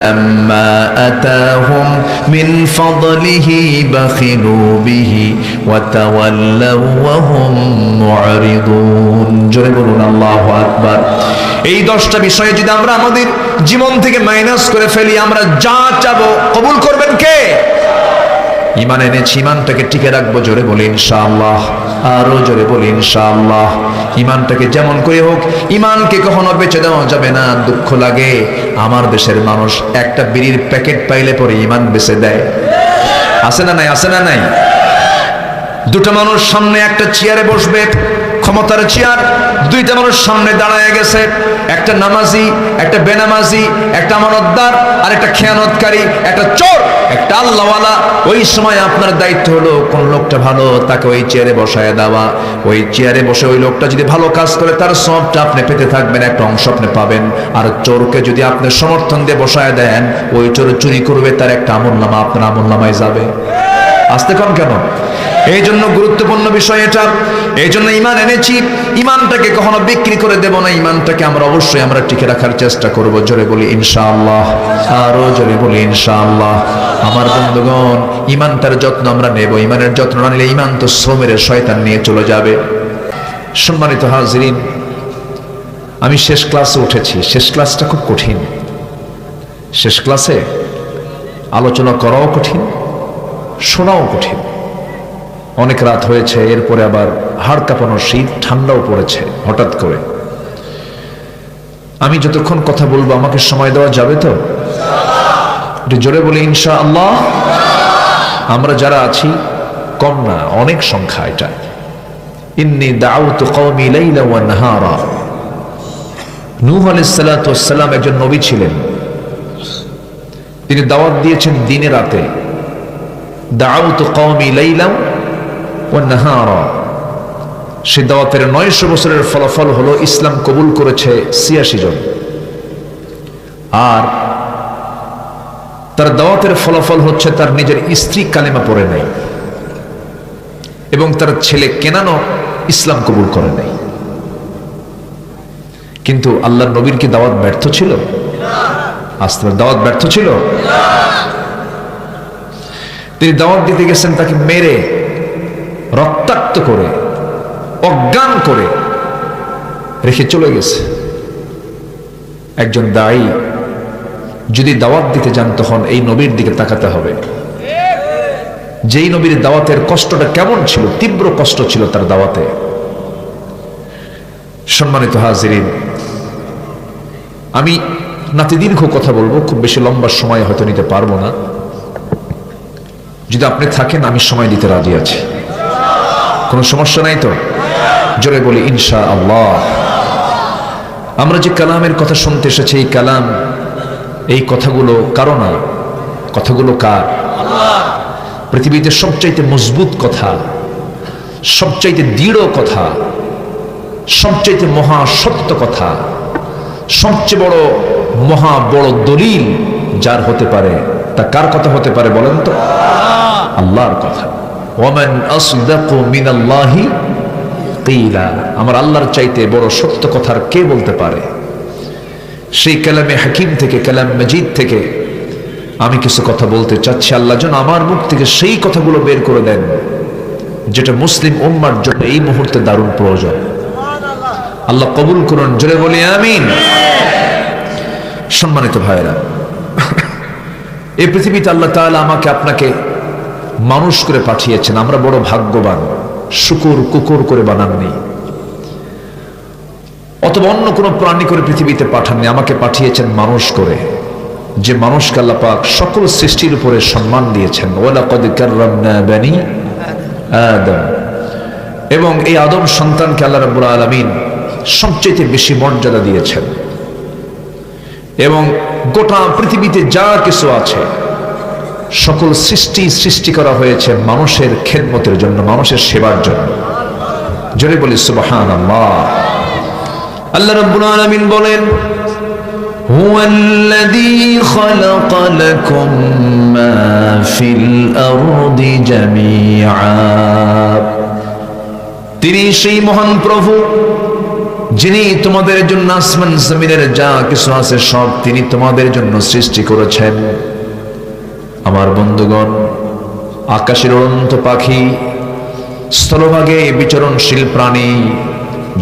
أما آتاهم من فضله بخلوا به وتولوا وهم معرضون জোরে বলুন আল্লাহু আকবার। এই 10টা বিষয় যদি আমরা আমাদের জীবন থেকে মাইনাস করে ফেলি, আমরা যা চাবো কবুল করবেন কে? ঈমান এনেছি, ঈমানটাকে টিকে রাখবো, জোরে বলি ইনশাআল্লাহ। আরো জোরে বলি ইনশাআল্লাহ। ঈমানটাকে যেমন করে হোক, ঈমানকে কখনো বেচে দেওয়া যাবে না। দুঃখ লাগে আমার দেশের মানুষ একটা বিড়ির প্যাকেট পাইলে পরে ঈমান বেচে দেয়। আছে না নাই? আছে না নাই? দুটো মানুষ সামনে একটা চেয়ারে বসবে, ক্ষমতার চেয়ার, দুইটা মানুষ সামনে দাঁড়ায় গেছে, একটা নামাজি, একটা বেনামাজি, একটা আমানতদার আর একটা খেয়ানতকারী, একটা চোর, একটা আল্লাহওয়ালা। ওই সময় আপনার দায়িত্ব হলো কোন লোকটা ভালো তাকে ওই চেয়ারে বসায় দেওয়া। ওই চেয়ারে বসে ওই লোকটা যদি ভালো কাজ করে তার সবটা আপনি পেতে থাকবেন, একটা অংশ আপনি পাবেন। আর চোরকে যদি আপনি সমর্থন দিয়ে বসায় দেন, ওই চোর চুরি করবে, তার একটা আমলনামা আপনার আমলনামায় যাবে। আসতে কম কেন? এই জন্য গুরুত্বপূর্ণ বিষয় এটা। এই জন্য ঈমান এনেছি, ঈমানটাকে কখনো বিক্রি করে দেব না। ঈমানটাকে আমরা অবশ্যই আমরা টিকে রাখার চেষ্টা করব। জোরে বলি ইনশাআল্লাহ। আরো জোরে বলি ইনশাআল্লাহ। আমার বন্ধুগণ, ঈমানটার যত্ন আমরা নেব। ঈমানের যত্ন না নিলে ঈমান তো শ্রমের শয়তান নিয়ে চলে যাবে। সম্মানিত হাজিরিন, আমি শেষ ক্লাসে উঠেছি। শেষ ক্লাসটা খুব কঠিন। শেষ ক্লাসে আলোচনা করাও কঠিন, শোনাও কঠিন। অনেক রাত হয়েছে, এরপরে আবার হাড় কাঁপানো শীত, ঠান্ডাও পড়েছে হঠাৎ করে। আমি যতক্ষণ কথা বলবো আমাকে সময় দেওয়া যাবে তো? একটু জোরে বলি ইনশাআল্লাহ। আমরা যারা আছি কম না, অনেক সংখ্যা এটা। ইন্নী দাউতু কওমি লাইলা ওয়া নাহারা। নূহ আলাইহিস সালাতু ওয়াস সালাম একজন নবী ছিলেন। তিনি দাওয়াত দিয়েছেন দিনে রাতে। দাউতু কওমি লাইলা ওয়া নাহারা। সে দাওয়াতের 900 বছরের ফলাফল হলো ইসলাম কবুল করেছে 86 জন। আর তার দাওয়াতের ফলাফল হচ্ছে তার নিজের স্ত্রী কালেমা পড়ে নাই এবং তার ছেলে কেনানো ইসলাম কবুল করে নাই। কিন্তু আল্লাহর নবীর কি দাওয়াত ব্যর্থ ছিল? আসলে দাওয়াত ব্যর্থ ছিল? তিনি দাওয়াত দিতে গেছেন, তাকে মেরে রক্তাক্ত করে অজ্ঞান করে রেখে চলে গেছে। একজন দায়ী যদি দাওয়াত দিতে যান তখন এই নবীর দিকে তাকাতে হবে। যেই নবীর দাওয়াতের কষ্টটা কেমন ছিল, তীব্র কষ্ট ছিল তার দাওয়াতে। সম্মানিত হাজিরিন, আমি নাতিদীর্ঘ কথা বলবো, খুব বেশি লম্বা সময় হয়তো নিতে পারবো না। যদি আপনি থাকেন আমি সময় দিতে রাজি আছি, কোনো সমস্যা নাই তো? জোরে বলি ইনশাআল্লাহ। আমরা যে কালামের কথা শুনতে এসেছি, এই কালাম, এই কথাগুলো কারো না, কথাগুলো কার? পৃথিবীতে সবচাইতে মজবুত কথা, সবচাইতে দৃঢ় কথা, সবচাইতে মহা সত্য কথা, সবচেয়ে বড় মহা বড় দলিল যার হতে পারে, তা কার কথা হতে পারে বলেন তো? আল্লাহর কথা। ওয়ামান আসদাকু মিনাল্লাহি কিলা। আমার আল্লাহর চাইতে বড় সত্য কথার কে বলতে পারে? সেই কালামে হাকিম থেকে, কালাম মজিদ থেকে আমি কিছু কথা বলতে চাচ্ছি। আল্লাহ যেন আমার মুখ থেকে সেই কথাগুলো বের করে দেন যেটা মুসলিম উম্মার জন্য এই মুহূর্তে দারুণ প্রয়োজন। আল্লাহ কবুল করুন, জোরে বলি আমিন। সম্মানিত ভাইরা, এই পৃথিবীতে আল্লাহ তাআলা আমাকে আপনাকে মানুষ করে পাঠিয়েছেন। আমরা বড় ভাগ্যবান। শুকুর কুকুর করে বানাননি, অথবা অন্য কোনো প্রাণী করে পৃথিবীতে পাঠাননি। আমাকে পাঠিয়েছেন মানুষ করে, যে মানুষকে আল্লাহ পাক সকল সৃষ্টির উপরে সম্মান দিয়েছেন। ওয়ালাকাদ কাররামনা বানি আদম। এবং এই আদম সন্তানকে আল্লাহ রাব্বুল আলামিন সবচেয়ে বেশি মর্যাদা দিয়েছেন। এবং গোটা পৃথিবীতে যা কিছু আছে সকল সৃষ্টি করা হয়েছে মানুষের খেদমতের জন্য, মানুষের সেবার জন্য। জোরে বলি সুবহানাল্লাহ। আল্লাহ রাব্বুল আলামিন বলেন, হুয়াল্লাযী খালাকা লাকুম মা ফিল আরদি জামিআ। তিনি সেই মহান প্রভু যিনি তোমাদের জন্য আসমান জমিনের যা কিছু আছে সব তিনি তোমাদের জন্য সৃষ্টি করেছেন। আমার বন্ধুগণ, আকাশের উড়ন্ত পাখি, স্থলভাগে বিচরণশীল প্রাণী,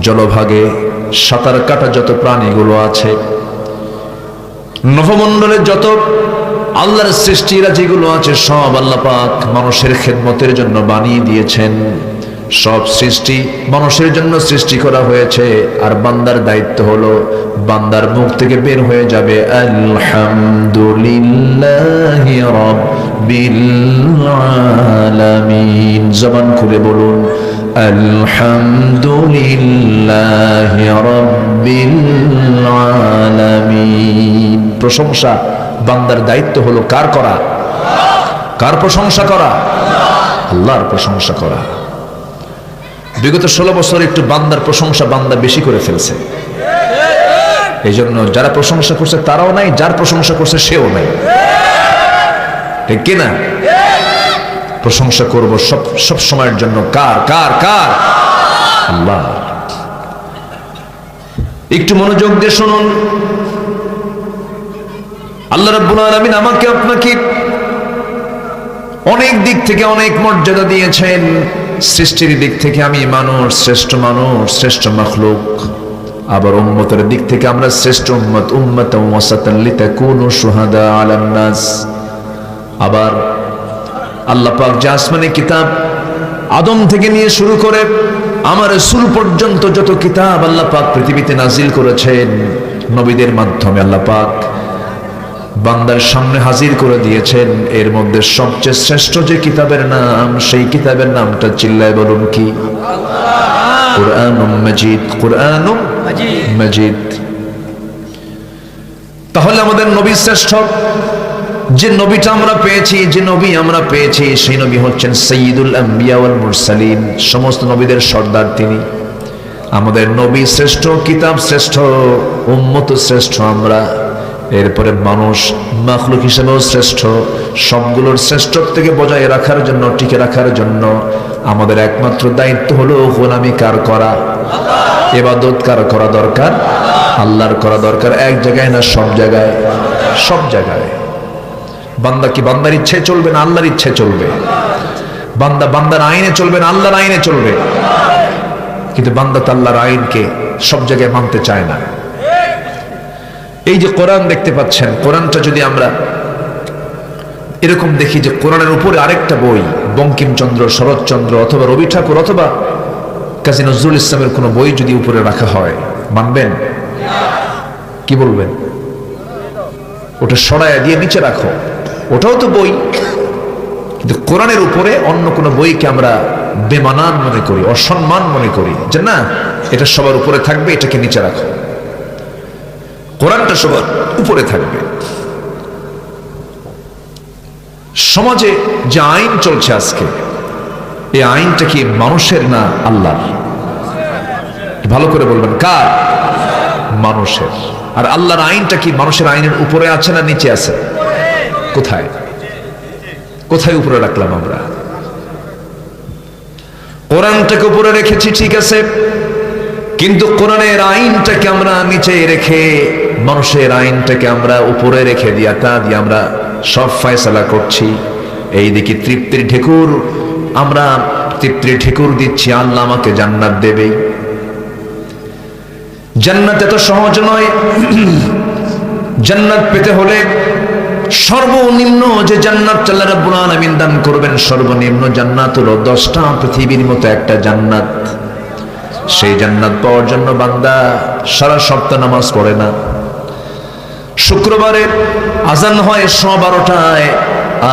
জলভাগে সাঁতার কাটা যত প্রাণীগুলো আছে, নভমণ্ডলের যত আল্লাহর সৃষ্টিরা যেগুলো আছে সব আল্লাহ পাক মানুষের খেদমতের জন্য বানিয়ে দিয়েছেন। সব সৃষ্টি মানুষের জন্য সৃষ্টি করা হয়েছে। আর বান্দার দায়িত্ব হলো বান্দার মুখ থেকে বের হয়ে যাবে আলহামদুলিল্লাহি রাব্বিল আলামিন। জবান খুলে বলুন আলহামদুলিল্লাহি রাব্বিল আলামিন। প্রশংসা বান্দার দায়িত্ব হলো কার করা? কার প্রশংসা করা? আল্লাহর প্রশংসা করা। বিগত 16 বছর একটু বান্দার প্রশংসা বান্দা বেশি করে ফেলছে। এই জন্য যারা প্রশংসা করছে তারাও নাই, যার প্রশংসা করছে সেও নাই। ঠিক কিনা? প্রশংসা করব সব সময়ের জন্য কার? কার? কার? আল্লাহ। একটু মনোযোগ দিয়ে শুনুন। আল্লাহ রাব্বুল আলামিন আমাকে আপনাকে অনেক দিক থেকে অনেক মর্যাদা দিয়েছেন। সৃষ্টির দিক থেকে আমি মানুষ, শ্রেষ্ঠ মানুষ, শ্রেষ্ঠ মাখলুক। আবার উম্মতের দিক থেকে আমরা শ্রেষ্ঠ উম্মত, উম্মাতান ওয়াসাতান লিতাকুনু শুহাদা আলান নাস। আবার আল্লাহ পাক যে আসমানি কিতাব আদম থেকে নিয়ে শুরু করে আমার রাসূল পর্যন্ত যত কিতাব আল্লাহ পাক পৃথিবীতে নাজিল করেছেন, নবীদের মাধ্যমে আল্লাহ পাক বান্দার সামনে হাজির করে দিয়েছেন। এর মধ্যে সবচেয়ে শ্রেষ্ঠ যে কিতাবের নাম, সেই কিতাবের নামটা চিল্লায় বলুন কি? কুরআনুম মাজিদ। কুরআনুম মাজিদ। তাহলে আমাদের নবী শ্রেষ্ঠ। যে নবীটা আমরা পেয়েছি, যে নবী আমরা পেয়েছি, সেই নবী হচ্ছেন সাইয়্যিদুল আম্বিয়া ওয়াল মুরসালিন, সমস্ত নবীদের সর্দার তিনি। আমাদের নবী শ্রেষ্ঠ, কিতাব শ্রেষ্ঠ, উম্মত শ্রেষ্ঠ আমরা। এরপরে মানুষ মাখলুক হিসেবেও শ্রেষ্ঠ। সবগুলোর শ্রেষ্ঠত্বকে বজায় রাখার জন্য, টিকে রাখার জন্য আমাদের একমাত্র দায়িত্ব হলো গোলামি কার করা? ইবাদত কার করা দরকার? আল্লাহর করা দরকার। এক জায়গায় না, সব জায়গায়? সব জায়গায়। বান্দা কি বান্দার ইচ্ছায় চলবে না আল্লাহর ইচ্ছায় চলবে? বান্দা বান্দার আইনে চলবে না আল্লাহর আইনে চলবে? কিন্তু বান্দা তো আল্লাহর আইনকে সব জায়গায় মানতে চায় না। এই যে কোরআন দেখতে পাচ্ছেন, কোরআনটা যদি আমরা এরকম দেখি যে কোরআনের উপরে আরেকটা বই, বঙ্কিমচন্দ্র, শরৎচন্দ্র অথবা রবি ঠাকুর অথবা কাজী নজরুল ইসলামের কোনো বই যদি উপরে রাখা হয়, মানবেন? কি বলবেন? ওটা সরায়া দিয়ে নিচে রাখো, ওটাও তো বই। কিন্তু কোরআনের উপরে অন্য কোনো বইকে আমরা বেমানান মনে করি, অসম্মান মনে করি, যে না এটা সবার উপরে থাকবে, এটাকে নিচে রাখো। কোরআনটা সবার উপরে থাকবে। সমাজে যে আইন চলছে আজকে, এই আইনটা কি মানুষের না আল্লাহর? ভালো করে বলবেন, কার? মানুষের। আর আল্লাহর আইনটা কি মানুষের আইনের উপরে আছে না নিচে আছে? কোথায়? কোথায় উপরে রাখলাম আমরা? কোরআনটাকে উপরে রেখেছি ঠিক আছে, কিন্তু কোরআনের আইনটাকে আমরা নিচে রেখে মানুষের আইনটাকে আমরা উপরে রেখে দিয়া তা দিয়ে আমরা সব ফয়সালা করছি। এই দিকে তৃপ্তির ঢেকুর, আমরা তৃপ্তির ঢেকুর দিচ্ছি আল্লাহ আমাকে জান্নাত দেবেই। জান্নাত এত সহজ নয়। জান্নাত পেতে হলে সর্বনিম্ন যে জান্নাত আল্লাহ রাব্বুল আলামিন দান করবেন, সর্বনিম্ন জান্নাত হলো 10টা পৃথিবীর মতো একটা জান্নাত। সেই জান্নাত পাওয়ার জন্য বান্দা সারা সপ্তাহ নামাজ পড়ে না। শুক্রবারে আজান হয় 12টায়,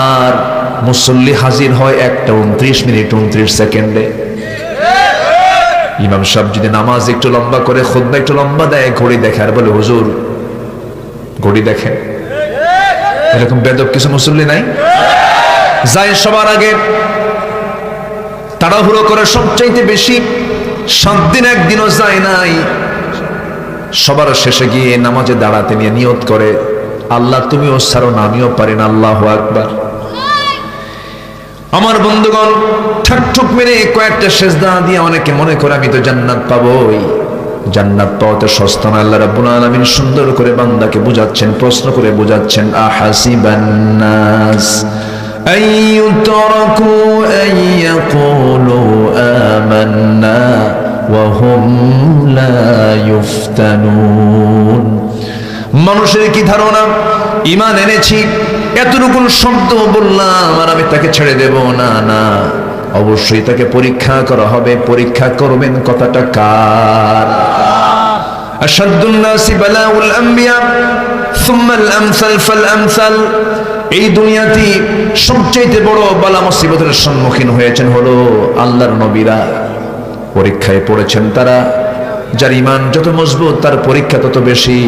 আর মুসল্লি হাজির হয় 1:29:29। ইমাম সাহেব যদি নামাজ একটু লম্বা করে, খুতবা একটু লম্বা দেয়, ঘড়ি দেখে আর বলে হুজুর ঘড়ি দেখে। এরকম বেদব কিছু মুসল্লি নাই? যায় সবার আগে, তাড়াহুড়ো করে, সবচাইতে বেশি 7 দিন একদিনও যায় নাই, সবার শেষে গিয়ে নামাজে দাঁড়াতে নিয়ে নিয়ত করে, আল্লাহ তুমিও ছাড়ো না, আমিও পারি না, আল্লাহু আকবার। আমার বন্ধুগণ, ঠাকঠুক মেরে কয়েকটা সেজদা দিয়ে অনেকে মনে করে আমি তো জান্নাত পাবোই। জান্নাত পাওয়াতে সস্তা না। আল্লাহ রাব্বুল আলামিন সুন্দর করে বান্দাকে বুঝাচ্ছেন, প্রশ্ন করে বুঝাচ্ছেন, আহাসিবান নাস আইয়ুতরাকু আইয়াকুলু আমান্না ওয়া হুম লা ইফতানুন। মানুষের কি ধারণা ঈমান এনেছি, এতটুকু শব্দ বললাম আর আমি তাকে ছেড়ে দেব? না না, অবশ্যই তাকে পরীক্ষা করা হবে। পরীক্ষা করবেন কথাটা কার? আশাদ্দুন নাসি বালাউল আম্বিয়া সুম্মাল আমসাল ফাল আমসাল। এই দুনিয়াতে সবচেয়ে বড় বালা মুসিবতের সম্মুখীন হয়েছেন হলো আল্লাহর নবীরা। পরীক্ষায় পড়েছেন তারা। যার ঈমান যত মজবুত তার পরীক্ষা তত বেশি।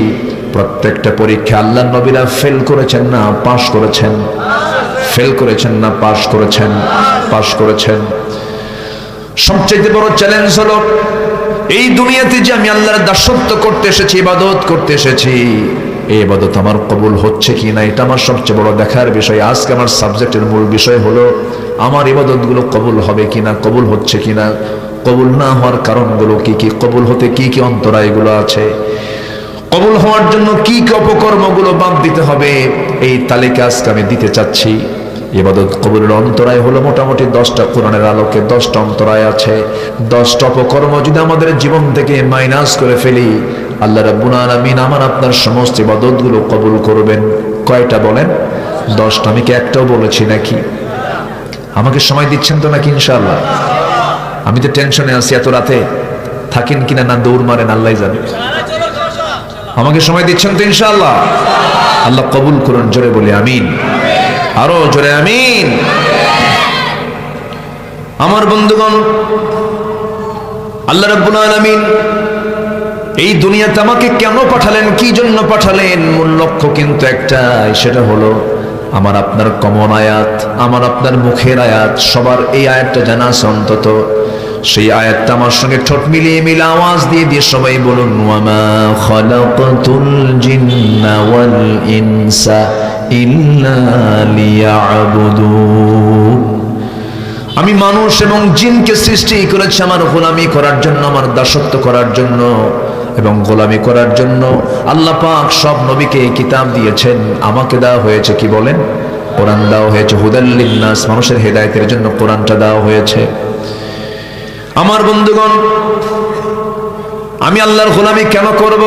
প্রত্যেকটা পরীক্ষা আল্লাহর নবীরা ফেল করেছেন না পাস করেছেন? ফেল করেছেন না পাস করেছেন? পাস করেছেন। সবচেয়ে বড় চ্যালেঞ্জ হলো এই দুনিয়াতে যে আমি আল্লাহর দাসত্ব করতে এসেছি, ইবাদত করতে এসেছি, এই ইবাদত আমার কবুল হচ্ছে কিনা, এটা আমার সবচেয়ে বড় দেখার বিষয়। আজকে আমার সাবজেক্টের মূল বিষয় হলো আমার ইবাদতগুলো কবুল হবে কিনা, কবুল হচ্ছে কিনা, কবুল না হওয়ার কারণগুলো কি কি, কবুল হতে কি কি অন্তরায়গুলো আছে, কবুল হওয়ার জন্য কি কি অপকর্মগুলো বাদ দিতে হবে, এই তালিকা আজকে আমি দিতে চাচ্ছি। ইবাদত কবুলের অন্তরায় হলো মোটামুটি 10টা। কোরআনের আলোকে 10টা অন্তরায় আছে। 10টা অপকর্ম যদি আমাদের জীবন থেকে মাইনাস করে ফেলি, আল্লাহ রাব্বুল আলামিন আমার আপনার সমস্ত ইবাদতগুলো কবুল করবেন। কয়টা বলেন? 10টা। আমি কি একটাও বলেছি নাকি? আমাকে সময় দিচ্ছেন তো নাকি? ইনশাআল্লাহ। আমি তো টেনশনে আছি, এত রাতে থাকেন কিনা না দৌড় মারেন আল্লাহ জানে। আমাকে সময় দিচ্ছেন তো ইনশাআল্লাহ? আল্লাহ কবুল করুন। জোরে বলি আমিন। আরো জোরে আমিন। আমার বন্ধুগণ, আল্লাহ রাব্বুল আলামিন এই দুনিয়াতে আমাকে কেন পাঠালেন, কি জন্য পাঠালেন, মূল লক্ষ্য কিন্তু একটাই, সেটা হলো আমার আপনার কমন আয়াত, আমার আপনার মুখের আয়াত। সবার এই আয়াতটা জানা আছে অন্তত। সেই আয়াতটা আমার সঙ্গে ঠোঁট মিলিয়ে মিলিয়ে আওয়াজ দিয়ে দিয়ে সবাই বলুন, ওয়ামা খালাকাতুল জিন্না ওয়াল ইনসা ইল্লা লিয়াবুদুন। আমি মানুষ এবং জিনকে সৃষ্টি করেছি আমার গোলামি করার জন্য, আমার দাসত্ব করার জন্য এবং গোলামি করার জন্য। আল্লাহ পাক সব নবীকে কিতাব দিয়েছেন, আমাকে দেওয়া হয়েছে কি বলেন? কোরআন দেওয়া হয়েছে। হুদাল লিন্নাস, মানুষের হেদায়েতের জন্য কোরআনটা দেওয়া হয়েছে। আমার বন্ধুগণ, আমি আল্লাহর গোলামি কেন করব?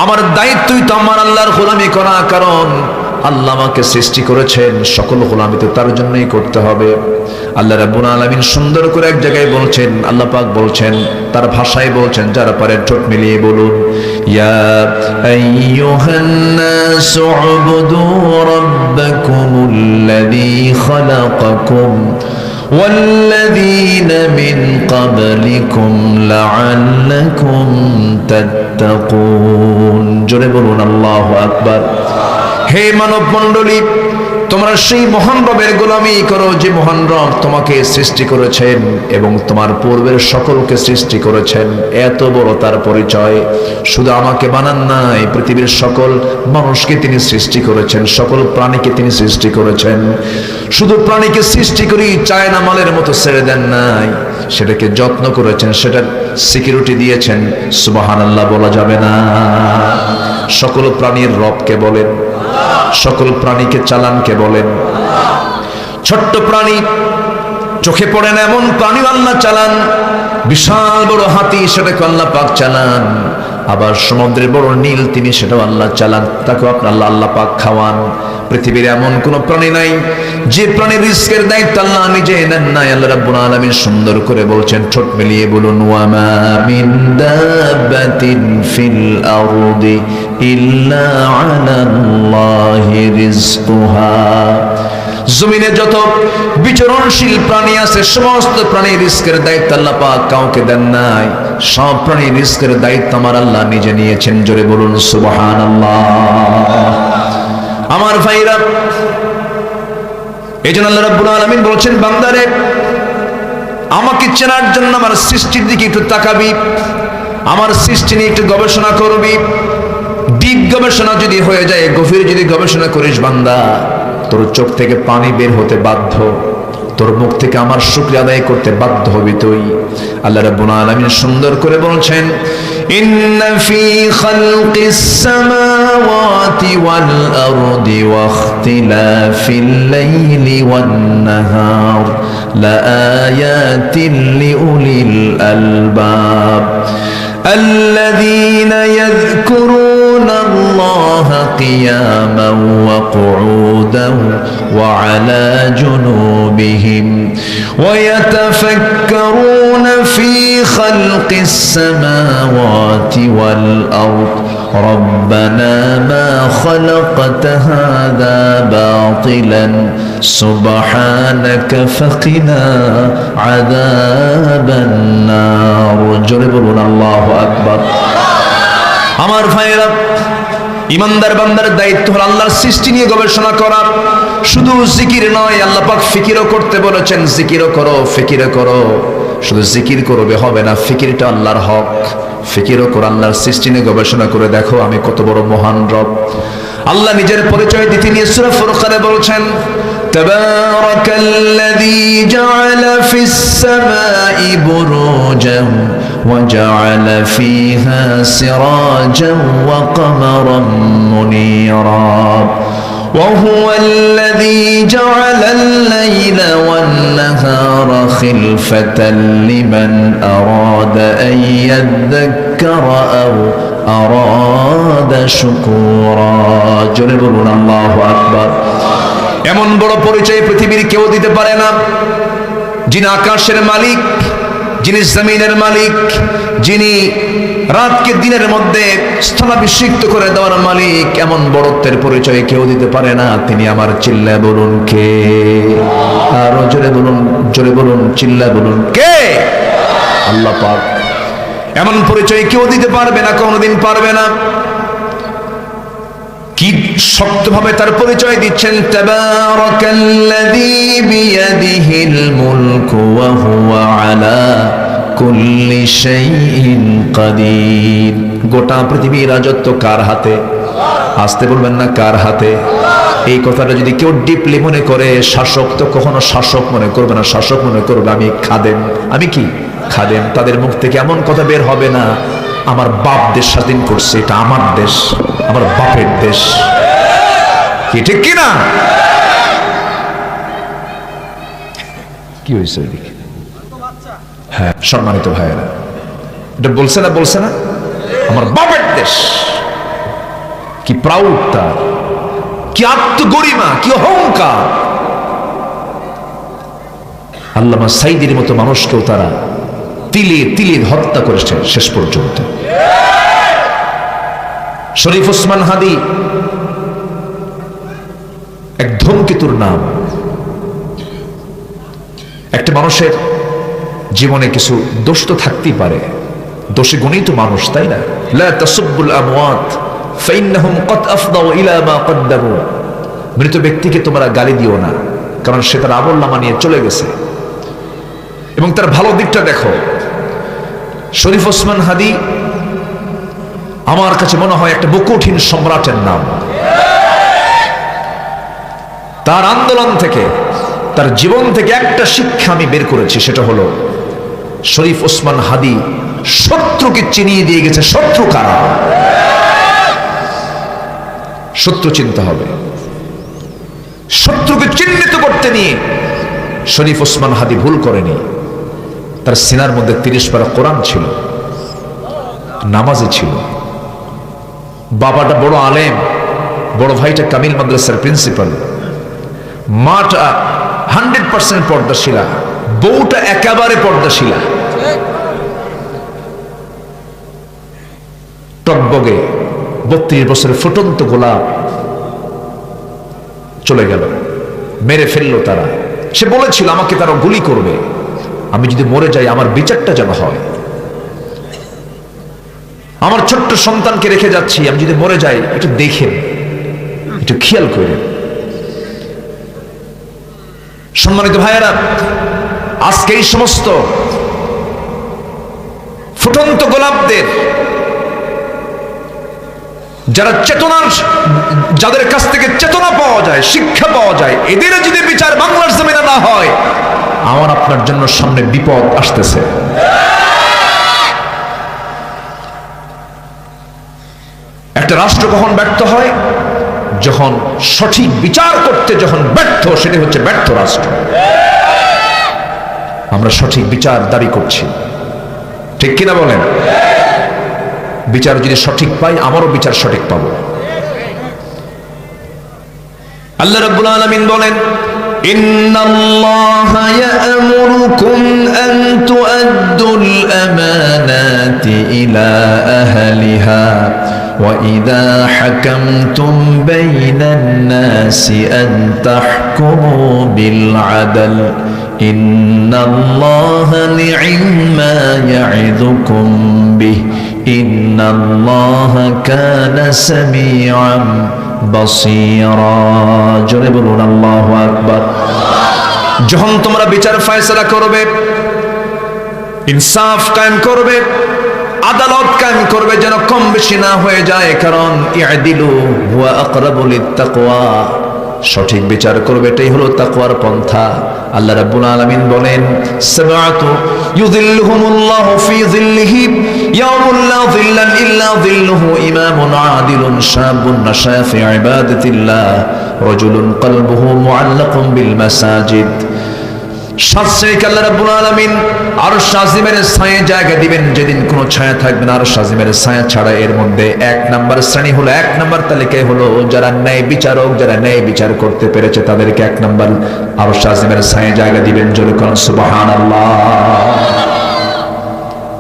আমার দায়িত্বই তো আমার আল্লাহর গোলামি করা। কারণ আল্লাহ আমাকে সৃষ্টি করেছেন, সকল গোলামি তো তার জন্যই করতে হবে। আল্লাহ রাব্বুল আলামিন সুন্দর করে এক জায়গায় বলছেন, আল্লাহ পাক বলছেন, তার ভাষায় বলছেন, যারা পারেন ঠোঁট মিলিয়ে বলুন, ইয়া আইয়ুহান নাসু উবুদু রাব্বাকুমুল্লাযী খালাকাকুম والذين من قبلكم لعلكم تتقون। জোরে বলুন আল্লাহু আকবার। হে মানব মণ্ডলী, তোমরা সেই মহান রবের গোলামি করো যে মহান রব তোমাকে সৃষ্টি করেছেন এবং তোমার পূর্বের সকলকে সৃষ্টি করেছেন। এত বড় তার পরিচয়। শুধু আমাকে বানান নাই, পৃথিবীর সকল মানুষকে তিনি সৃষ্টি করেছেন, সকল প্রাণীকে তিনি সৃষ্টি করেছেন। শুধু প্রাণীকে সৃষ্টি করি চায়না মালের মতো ছেড়ে দেন নাই, সেটাকে যত্ন করেছেন, সেটার সিকিউরিটি দিয়েছেন। সুবহানাল্লাহ বলা যাবে না? সকল প্রাণীর রবকে বলেন, সকল প্রাণীকে চালানকে বলেন। ছোট্ট প্রাণী, চোখে পড়ে না এমন প্রাণী আল্লাহ চালান। বিশাল বড় হাতি, সেটাকে আল্লাহ পাক চালান। আবার সমুদ্রের বড় নীল তিনি, সেটাও আল্লাহ চালান, তাকেও আপনার আল্লাহ পাক খাওয়ান। পৃথিবীর এমন কোন প্রাণী নাই যে প্রাণীর রিস্কের দায়িত্ব আল্লাহ নিজে নেন নাই। আল্লাহ রাব্বুল আলামিন সুন্দর করে বলছেন, ঠোঁট মিলিয়ে বলুন, ওয়ামা মিন দাব্বাতিন ফিল আরদি ইল্লা আলাল্লাহি রিজকুহা। জমিনে যত বিচরণশীল প্রাণী আছে, সমস্ত প্রাণীর রিস্কের দায়িত্ব আল্লাহ পাক কাউকে দেন নাই। সব প্রাণীর রিস্কের দায়িত্ব আমার আল্লাহ নিজে নিয়েছেন। জোরে বলুন সুবহানাল্লাহ। আমার ভাইরা, এই জন্য আল্লাহ রাব্বুল আলামিন বলছেন, বান্দারে আমাকে চেনার জন্য আমার সৃষ্টির দিকে একটু তাকাবি, আমার সৃষ্টি নিয়ে একটু গবেষণা করবি। ডিপ গবেষণা যদি হয়ে যায়, গভীর যদি গবেষণা করিস বান্দা, তোর চোখ থেকে পানি বের হতে বাধ্য, তোর মুখ থেকে আমার শুকরিয়া আদায় করতে বাধ্য হবি তুই। আল্লাহ রাব্বুল আলামিন সুন্দর করে বলছেন, ইন্না ফি খালকিস সামাওয়াতি ওয়াল আরদি ওয়াখতিলাফিল লাইলি ওয়ান নাহার লাআয়াতিন লিউলিল আলবাব الذين يذكرون الله قياما وقعودا وعلى جنوبهم ويتفكرون في خلق السماوات والأرض ربنا ما خلقت هذا باطلا سبحانك فقنا عذاب النار جربون الله أكبر আমার ভাইরা ইমানদার বান্দার দায়িত্ব হলো আল্লাহর সৃষ্টি নিয়ে গবেষণা করা শুধু জিকির নয় আল্লাহ পাক ফিকিরও করতে বলেছেন জিকিরও করো ফিকিরও করো শুধু জিকির করবে হবে না ফিকিরটা আল্লাহর হক ফিকিরও করো আল্লাহর সৃষ্টি নিয়ে গবেষণা করে দেখো আমি কত বড় মহান রব আল্লাহ নিজের পরিচয় দিতে নিয়ে সূরা ফুরকানে বলেছেন তাবারাকাল্লাযী জাআলা ফিস সামাই বুরুজান ওয়া জাআলা ফীহা সিরাজান ওয়া কামারান মুনীরা وهو الذي جعل الليل والنهار خلفة لمن أراد أن يذكر أو أراد شكورا جربون الله أكبر এমন বড় পরিচয় পৃথিবীর কেউ দিতে পারে না যিনি আকাশের মালিক যিনি জমিনের মালিক যিনি রাতকে দিনের মধ্যে স্থলাভিষিক্ত করে দেওয়ার মালিক এমন বড়ত্বের পরিচয় কেউ দিতে পারে না তিনি আমার চিল্লা বলুন কে আর জোরে বলুন চিল্লা বলুন কে আল্লাহ পাক এমন পরিচয় কেউ দিতে পারবে না কোনোদিন পারবে না কি শক্তভাবে তার পরিচয় দিচ্ছেন তাবারাকাল্লাযী বিয়াদিহিল মুলকু ওয়া হুয়া আলা কুল্লি শাইইন কাদির গোটা পৃথিবীর রাজত্ব কার হাতে আসতে বলবেন না কার হাতে এই কথাটা যদি কেউ ডিপলি মনে করে শাসক তো কখনো শাসক মনে করবে না শাসক মনে করবে আমি খাদেম আমি কি খাদেম তাদের মুখ থেকে এমন কথা বের হবে না আমার বাপ দেশ স্বাধীন করছে এটা আমার দেশ আমার বাপের দেশ কি ঠিক কি না কি হয়েছে এদিকে হ্যাঁ সম্মানিত ভাইয়েরা এটা বলছে না আমার বাপের দেশ কি প্রাউড তার কি আত্মগরিমা কি অহংকার আল্লামা সাইদির মতো মানুষকেও তারা তিলে তিলে হত্যা করেছে শেষ পর্যন্ত শরীফ ওসমান হাদি এক ধূমকেতুর নাম একটা মানুষের জীবনে কিছু দোষ তো থাকতেই পারে দোষে গণিত মানুষ তাই না লা তাসুব্বুল আমওয়াত ফাইন্নাহুম ক্বাদ আফদাউ ইলা মা কদ্দামু মৃত ব্যক্তিকে তোমরা গালি দিও না কারণ সে তার আমলনামা নিয়ে চলে গেছে এবং তার ভালো দিকটা দেখো শরীফ ওসমান হাদি আমার কাছে মনে হয় একটা বুকুঠিন সম্রাটের নাম তার আন্দোলন থেকে তার জীবন থেকে একটা শিক্ষা আমি বের করেছি সেটা হলো শরীফ ওসমান হাদি শত্রুকে চিনিয়ে দিয়ে গেছে শত্রু কারা শত্রু চিনতে হবে শত্রুকে চিহ্নিত করতে নিয়ে শরীফ ওসমান হাদি ভুল করেনি তার সিনার মধ্যে 30 পারা কোরআন ছিল নামাজে ছিল বাবাটা বড় আলেম বড় ভাইটা কামিল মাদ্রাসার প্রিন্সিপাল মাটা 100% পর্দাশীলা বউটা একেবারে পর্দাশীলা টকবগে 32 বছরের ফুটন্ত গোলাপ চলে গেল মেরে ফেললো তারা সে বলেছিল আমাকে তারা গুলি করবে আমি যদি মরে যাই আমার বিচারটা যেন হয় আমার ছোট্ট সন্তানকে রেখে যাচ্ছি আমি যদি মরে যাই একটু দেখেন একটু খেয়াল করেন সম্মানিত ভাইয়েরা আজকে এই সমস্ত ফুটন্ত গোলাপদের যারা চেতনার যাদের কাছ থেকে চেতনা পাওয়া যায় শিক্ষা পাওয়া যায় এদের যদি বিচার বাংলার জমিনে না হয় আমার আপনার জন্য সামনে বিপদ আসতেছে একটা রাষ্ট্র কখন ব্যর্থ হয়? যখন সঠিক বিচার করতে যখন ব্যর্থ, সেটা হচ্ছে ব্যর্থ রাষ্ট্র। আমরা সঠিক বিচার দাবি করছি, ঠিক কিনা বলেন? বিচার যদি সঠিক পাই, আমারও বিচার সঠিক পাবো। আল্লাহ রাব্বুল আলামিন বলেন, ইন্নাল্লাহা ইয়া'মুরুকুম আন তু'আদ্দুল আমানাতি ইলা আহলিহা ওয়া ইযা হাকামতুম বাইনান নাসি আন তাহকুমু বিল আদল ইন্নাল্লাহা নি'মা ইয়া'ইযুকুম বিহি ইন্নাল্লাহা কানা সামিআন বাসীরা। জোরে বলুন আল্লাহু আকবার। যখন তোমরা বিচার ফয়সালা করবে, ইনসাফ কায়েম করবে, আদালত কায়েম করবে, যেন কম বেশি না হয়ে যায়, কারণ ইআদিলু হুয়া আকরাবু লিত্তাকওয়া, সঠিক বিচার করবে, এটাই হলো তাকওয়ার পন্থা। আল্লাহ রাব্বুল আলামিন বলেন, সাবআতু ইউযিল্লুহুমুল্লাহু ফি যিল্লিহি ইয়াওমুল লা যিল্লা ইল্লা যিল্লুহু ইমামুন আদিলুন শাবুন নাশা ফি ইবাদাতিল্লাহ রাজুলুন কলবুহু মুআল্লাকুন বিল মাসাজিদ। সাত শ্রেণীকে আল্লাহ রাব্বুল আলামিন আরশ আজিমের ছায়া জায়গা দিবেন, যেদিন কোনো ছায়া থাকবে না আরশ আজিমের ছায়া ছাড়া। এর মধ্যে এক নাম্বার শ্রেণী হলো, এক নাম্বার তালিকায় হলো যারা ন্যায় বিচারক, যারা ন্যায় বিচার করতে পেরেছে তাদেরকে এক নাম্বার আরশ আজিমের ছায়া জায়গা দিবেন। জোরে করুন সুবহানাল্লাহ।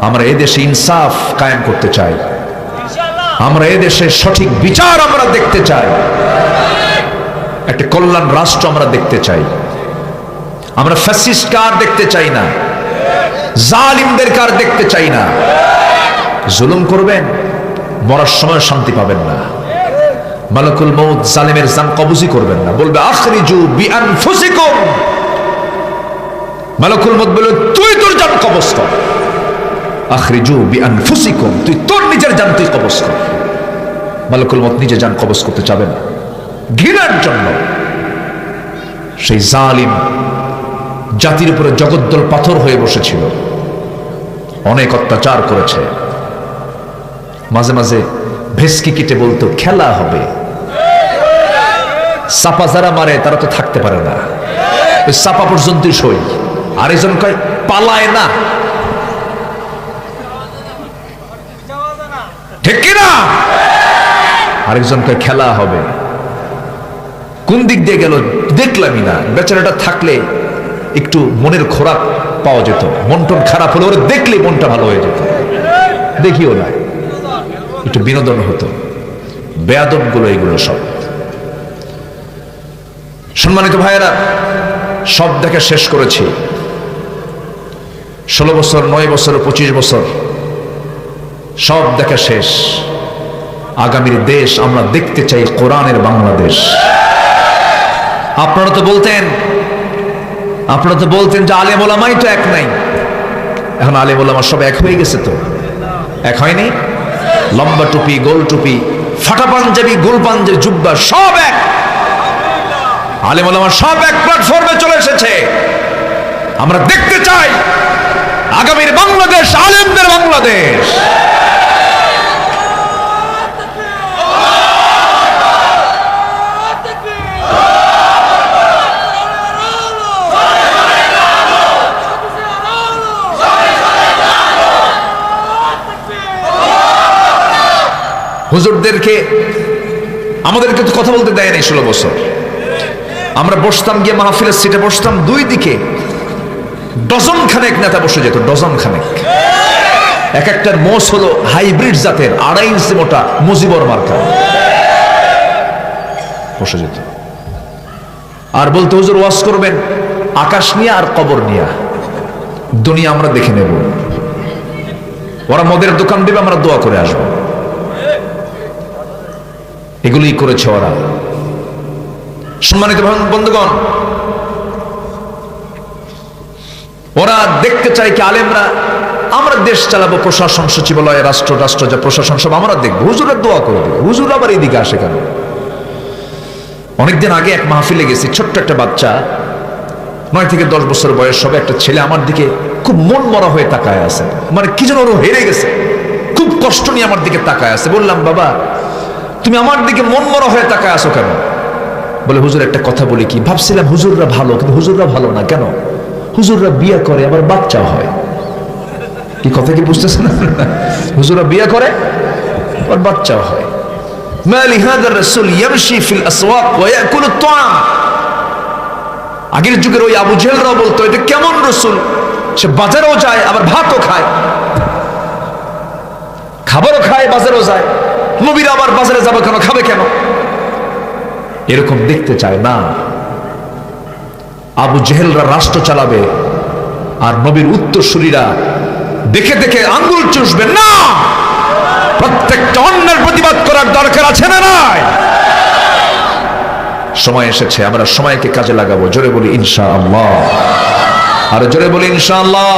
আমরা এই দেশে ইনসাফ কায়েম করতে চাই, আমরা এই দেশে সঠিক বিচার আমরা দেখতে চাই, একটা কল্যাণ রাষ্ট্র আমরা দেখতে চাই। আমরা ফ্যাসিস্ট কার দেখতে চাই না, জালিমদের কার দেখতে চাই না। জুলুম করবেন, মরার সময় শান্তি পাবেন না। মালাকুল মউত জালিমের জান কবজি করবেন না, বলবে আখরিজু বিআনফুসিকুম। মালাকুল মউত বলবে তুই তোর জান কবজ কর। আখরিজু বিআনফুসিকুম, তুই তোর নিজের জান তুই কবজ কর। মালাকুল মউত নিজে জান কবজ করতে চাবেন না, ঘৃণার জন্য। সেই জালিম জাতির উপরে জগদ্দল পাথর হয়ে বসেছিল, অনেক অত্যাচার করেছে। মাঝে মাঝে ভেস্কি কেটে বলতো খেলা হবে। চাপা যারা মারে তারা তো থাকতে পারে না, ওই চাপা পর্যন্তই সই। আরেকজন কয় পালায় না, ঠিক কিনা? আরেকজন কয় খেলা হবে। কোন দিক দিয়ে গেল দেখলামই না। বেচারাটা থাকলে একটু মনের খোরাক পাওয়া যেত, মন টন খারাপ হলে ওরা দেখলে মনটা ভালো হয়ে যেত, দেখিও না, একটু বিনোদন হতো। বেয়াদব গুলো এগুলো সব। সম্মানিত ভাইয়েরা, সব দেখে শেষ করেছি। 16 বছর, 9 বছর, 25 বছর সব দেখা শেষ। আগামীর দেশ আমরা দেখতে চাই কোরআনের বাংলাদেশ। আপনারা তো বলতেন যে আলেম ওলামাই তো এক নাই। এখন আলেম ওলামা সব এক হয়ে গেছে, তো এক হয়নি? লম্বা টুপি, গোল টুপি, ফাটা পাঞ্জাবি, গোল পাঞ্জাবি, জুব্বা সব এক। আলেম ওলামা সব এক প্ল্যাটফর্মে চলে এসেছে। আমরা দেখতে চাই আগামীর বাংলাদেশ আলেমদের বাংলাদেশ। হুজুরদেরকে আমাদেরকে তো কথা বলতে দেয় নাই 16 বছর। আমরা বসতাম গিয়ে মাহফিলের সিটে বসতাম, দুই দিকে ডজন খানেক নেতা বসে যেত, ডজন খানেক। এক একটার মোষ হলো হাইব্রিড জাতের, 2.5 ইঞ্চি মোটা মুজিবর মার্কা, বসে যেত। আর বলতে হুজুর ওয়াজ করবেন আকাশ নিয়ে আর কবর নিয়ে, দুনিয়া আমরা দেখে নেব। ওরা মদের দোকান দেবে, আমরা দোয়া করে আসবো। এগুলোই করেছে ওরা। সম্মানিত বন্ধুগণ, ওরা দেখতে চায় কি আলেমরা আমরা দেশ চালাবো, প্রশাসন, সচিবালয়, রাষ্ট্র যা প্রশাসন সব আমরা দেখবো, হুজুরের দোয়া করে দেবে। হুজুর আবার এইদিকে আসে কেন? অনেকদিন আগে এক মাহফিলে গেছি, ছোট্ট একটা বাচ্চা, 9 থেকে 10 বছর বয়স হবে, একটা ছেলে আমার দিকে খুব মন মরা হয়ে তাকায় আছে, মানে কি যেন ওর হেরে গেছে, খুব কষ্ট নিয়ে আমার দিকে তাকায় আছে। বললাম বাবা তুমি আমার দিকে মনমরা হয়ে তাকায় আসো কেন? বলে হুজুর একটা কথা বলি কি, ভাবছিলাম হুজুররা ভালো, কিন্তু হুজুররা ভালো না। কেন? হুজুররা বিয়ে করে আবার বাচ্চা হয়। কি কথা কি বুঝতেছেন? হুজুররা বিয়ে করে আবার বাচ্চা হয়। মা লিহাদার রাসূল ইয়ামশি ফিল আসওয়াক ওয়া ইয়াকুলু আত-তাআম। আগের যুগের ওই আবু জেহেলরাও বলতো এটা কেমন রাসূল, সে বাজারেও যায় আবার ভাতও খায়, খাবারও খায় বাজারেও যায়। নবীরা আবার বাজারে যাবে কেন, খাবে কেন? এরকম দেখতে চায় না। আবু জেহেলরা রাষ্ট্র চালাবে আর নবীর উত্তরসূরিরা দেখে দেখে আঙ্গুল চুষবে না। প্রত্যেকটা অন্যের প্রতিবাদ করার দরকার আছে না নাই? সময় এসেছে, আমরা সময়কে কাজে লাগাবো। জোরে বলি ইনশাআল্লাহ, আর জোরে বলি ইনশাআল্লাহ।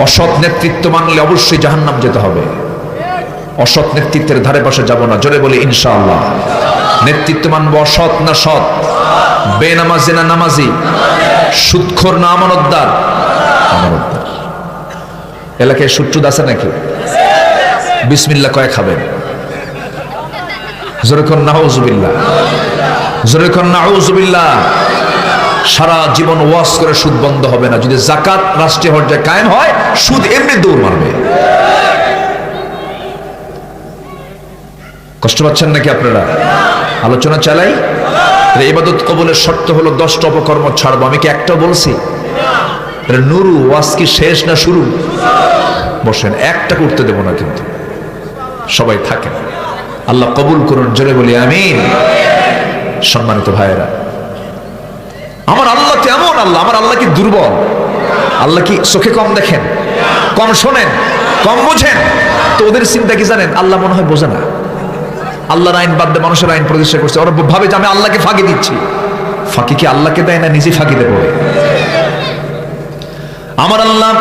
অসৎ নেতৃত্ব মানলে অবশ্যই জাহান্নাম যেতে হবে। অসৎ নেতৃত্বের ধারে পাশে যাব না। জোরে বলি ইনশাআল্লাহ। নেতৃত্ব মানবো অসৎ না সৎ, বেনামাজি না নামাজি, সুদখোর না আমানতদার? আমানতদার। এলাকায় সুদচুদ আছে নাকি? বিসমিল্লাহ কয় খাবেন? জোরে কোন নাউজুবিল্লাহ, জোরে কোন নাউজুবিল্লাহ। সারা জীবন ওয়াজ করে সুদ বন্ধ হবে না। যদি যাকাত রাষ্ট্রীয় পর্যায়ে কায়েম হয়, সুদ এমনি দৌড় মারবে। কষ্ট পাচ্ছেন নাকি আপনারা? আলোচনা চালাই। ইবাদত কবুলের শর্ত হলো 10টা অপকর্ম ছাড়বো। আমি কি একটা বলছি? নুরু ওয়াজ কি শেষ না শুরু? বসেন, একটা করতে দেব না কিন্তু। সবাই থাকেন। আল্লাহ কবুল করুন। জোরে বলি আমিন। সম্মানিত ভাইয়েরা, আমার আল্লাহ কেমন আল্লাহ? আমার আল্লাহ কি দুর্বল? আল্লাহ কি চোখে কম দেখেন, কম শোনেন, কম বোঝেন? তো ওদের চিন্তা কি জানেন? আল্লাহ মনে হয় বোঝে না। আল্লাহর আইন বাদ দিয়ে মানুষের আইন প্রতিষ্ঠা করছে। ওরা ভাবে যে আমি আল্লাহকে ফাঁকি দিচ্ছি। ফাঁকি কি আল্লাহকে দেয় না নিজে ফাঁকি দেব? আমার আল্লাহ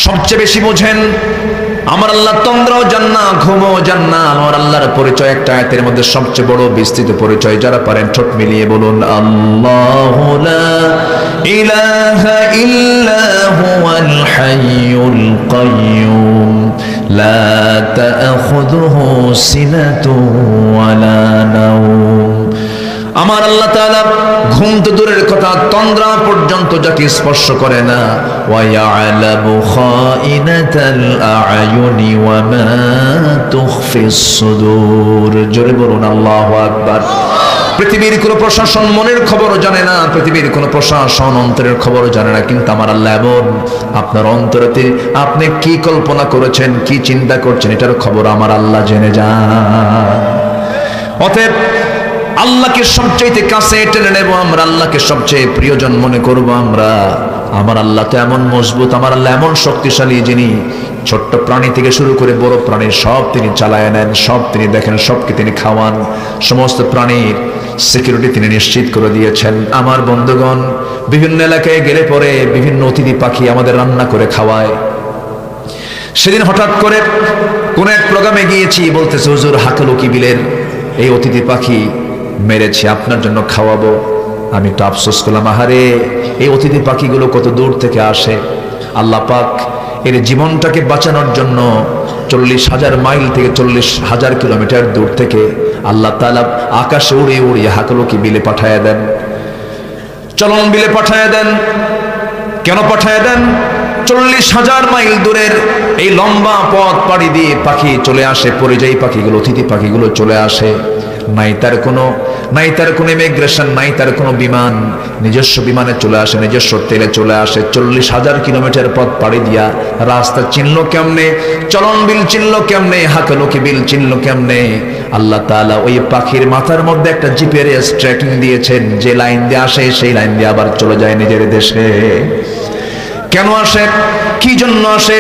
সবচেয়ে বেশি বোঝেন। আমার আল্লাহ তন্দ্রাও জান্না, ঘুমও জান্না। আমার আল্লাহর পরিচয় একটা আয়াতের মধ্যে সবচেয়ে বড় বিস্তৃত পরিচয়। যারা পারেন ঠোঁট মিলিয়ে বলুন, আল্লাহু লা ইলাহা ইল্লা হুয়াল হাইয়ুল কাইয়্যুম লা তা'খুযুহু সিনাতুন ওয়ালা নাওম। আমার আল্লাহ তাআলা ঘুম তো দূরের কথা, তন্দ্রা পর্যন্ত যাকে স্পর্শ করে না। ওয়া ইয়ালামু খাইনাতাল আ'য়ুনি ওয়া মা তুখফিস সুদূর। জোরে বলুন আল্লাহু আকবার। পৃথিবীর কোনো প্রশাসন মনের খবরও জানে না, পৃথিবীর কোনো প্রশাসন অন্তরের খবরও জানে না, কিন্তু আমার আল্লাহ এমন, আপনার অন্তরেতে আপনি কি কল্পনা করেছেন, কি চিন্তা করছেন, এটার খবর আমার আল্লাহ জেনে যান। অতএব আল্লাহকে সবচেয়ে কাছে টেনে নেব আমরা, আল্লাহকে সবচেয়ে প্রিয়জন মনে করব আমরা। আমার আল্লাহ তো এমন মজবুত, আমার আল্লাহ এমন শক্তিশালী, যিনি ছোট্ট প্রাণী থেকে শুরু করে বড় প্রাণী সব তিনি চালায় নেন, সব তিনি দেখেন, সবকে তিনি খাওয়ান, সমস্ত প্রাণীর সিকিউরিটি তিনি নিশ্চিত করে দিয়েছেন। আমার বন্ধুগণ, বিভিন্ন এলাকায় গেলে পরে বিভিন্ন অতিথি পাখি আমাদের রান্না করে খাওয়ায়। সেদিন হঠাৎ করে কোন এক প্রোগ্রামে গিয়েছি, বলতেছে হুজুর হাকালুকি বিলের এই অতিথি পাখি মেরেছি, আপনার জন্য খাওয়াবো। আমি একটু আফসোস করলাম, আহারে এই অতিথি পাখিগুলো কত দূর থেকে আসে। আল্লাহ পাক এর জীবনটাকে বাঁচানোর জন্য 40,000 মাইল থেকে 40,000 কিলোমিটার দূর থেকে আল্লাহ তাআলা আকাশে উড়িয়ে উড়িয়ে হাকালুকি বিলে পাঠায় দেন, চলন বিলে পাঠায় দেন। কেন পাঠায় দেন? 40,000 মাইল দূরের এই লম্বা পথ পাড়ি দিয়ে পাখি চলে আসে, পরিযায়ী পাখিগুলো, অতিথি পাখিগুলো চলে আসে। নাই তার কোনো ইমিগ্রেশন, নাই তার কোনো বিমান, নিজস্ব বিমানে চলে আসে, নিজস্ব তেলে চলে আসে। 40,000 কিলোমিটার পথ পাড়ি দিয়া রাস্তা চিনলো কেমনে, চলন বিল চিনলো কেমনে, হাকালুকি বিল চিনলো কেমনে? আল্লাহ তাআলা ওই পাখির মাথার মধ্যে একটা জিপিএস ট্র্যাকিং দিয়েছেন, যে লাইন দিয়ে আসে সেই লাইন দিয়ে আবার চলে যায় নিজের দেশে। কেন আসে, কি জন্য আসে?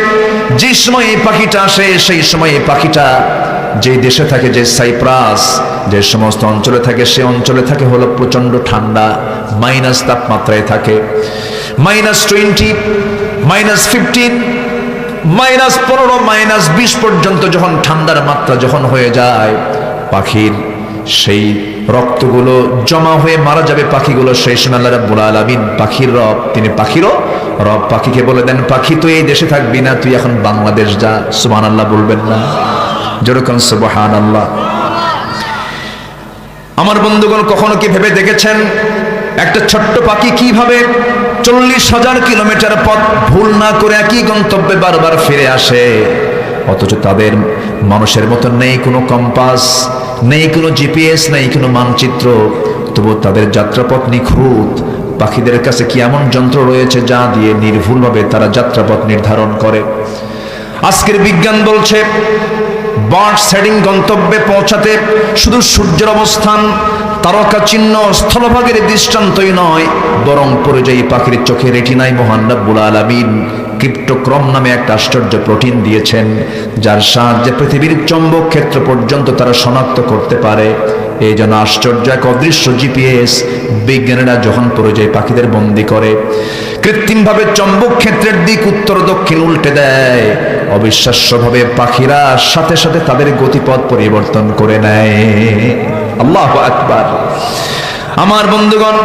যে সময় এই পাখিটা আসে সেই সময় এই পাখিটা যে দেশে থাকে, যে সাইপ্রাস, যে সমস্ত অঞ্চলে থাকে, সে অঞ্চলে থাকে হলো প্রচন্ড ঠান্ডা, মাইনাস তাপমাত্রায় থাকে। -20, -15, -15, -20 পর্যন্ত যখন ঠান্ডার মাত্রা যখন হয়ে যায়, পাখির সেই রক্তগুলো জমা হয়ে মারা যাবে পাখিগুলো। সেই সময় আল্লাহ রাব্বুল আলামিন, পাখির রব, তিনি পাখিরও রব, পাখিকে বলে দেন, পাখি তুই এই দেশে থাকবি না, তুই এখন বাংলাদেশ যা। সুবহানাল্লাহ বলবেন না? যেরকম সুবহানাল্লাহ। আমার বন্ধুগণ, কখনো কি ভেবে দেখেছেন একটা ছোট্ট পাখি কিভাবে 40,000 কিলোমিটার পথ ভুল না করে একই গন্তব্যে বারবার ফিরে আসে? অথচ তাদের মানুষের মতো নেই কোনো কম্পাস, নেই কোনো জিপিএস, নেই কোনো মানচিত্র, তবু তাদের যাত্রাপথ নিখুঁত। পাখিদের কাছে কি এমন যন্ত্র রয়েছে যা দিয়ে নির্ভুলভাবে তারা যাত্রাপথ নির্ধারণ করে? আজকের বিজ্ঞান বলছে বার্ড সেটিং গন্তব্যে পৌঁছাতে শুধু সূর্যের অবস্থান, তারকা চিহ্ন, স্থলভাগের দৃষ্টান্তই নয়, বরং পরিযায়ী পাখির চোখে রেটিনায় মহান রব্বুল আলামিন ক্রিপ্টোক্রম নামে একটা আশ্চর্য প্রোটিন দিয়েছেন, যার সাহায্যে পৃথিবীর চৌম্বক ক্ষেত্র পর্যন্ত তারা শনাক্ত করতে পারে। এই জন্য আশ্চর্য এক অদৃশ্য জিপিএস বিজ্ঞানীরা যখন পরিযায়ী পাখিদের বন্দী করে, কৃত্রিমভাবে চৌম্বক ক্ষেত্রের দিক উত্তর দক্ষিণ উল্টে দেয়, অবিশ্বাস্যভাবে পাখিরা সাথে সাথে তাদের গতিপথ পরিবর্তন করে নেয়। আল্লাহু আকবার। আমার বন্ধুগণ,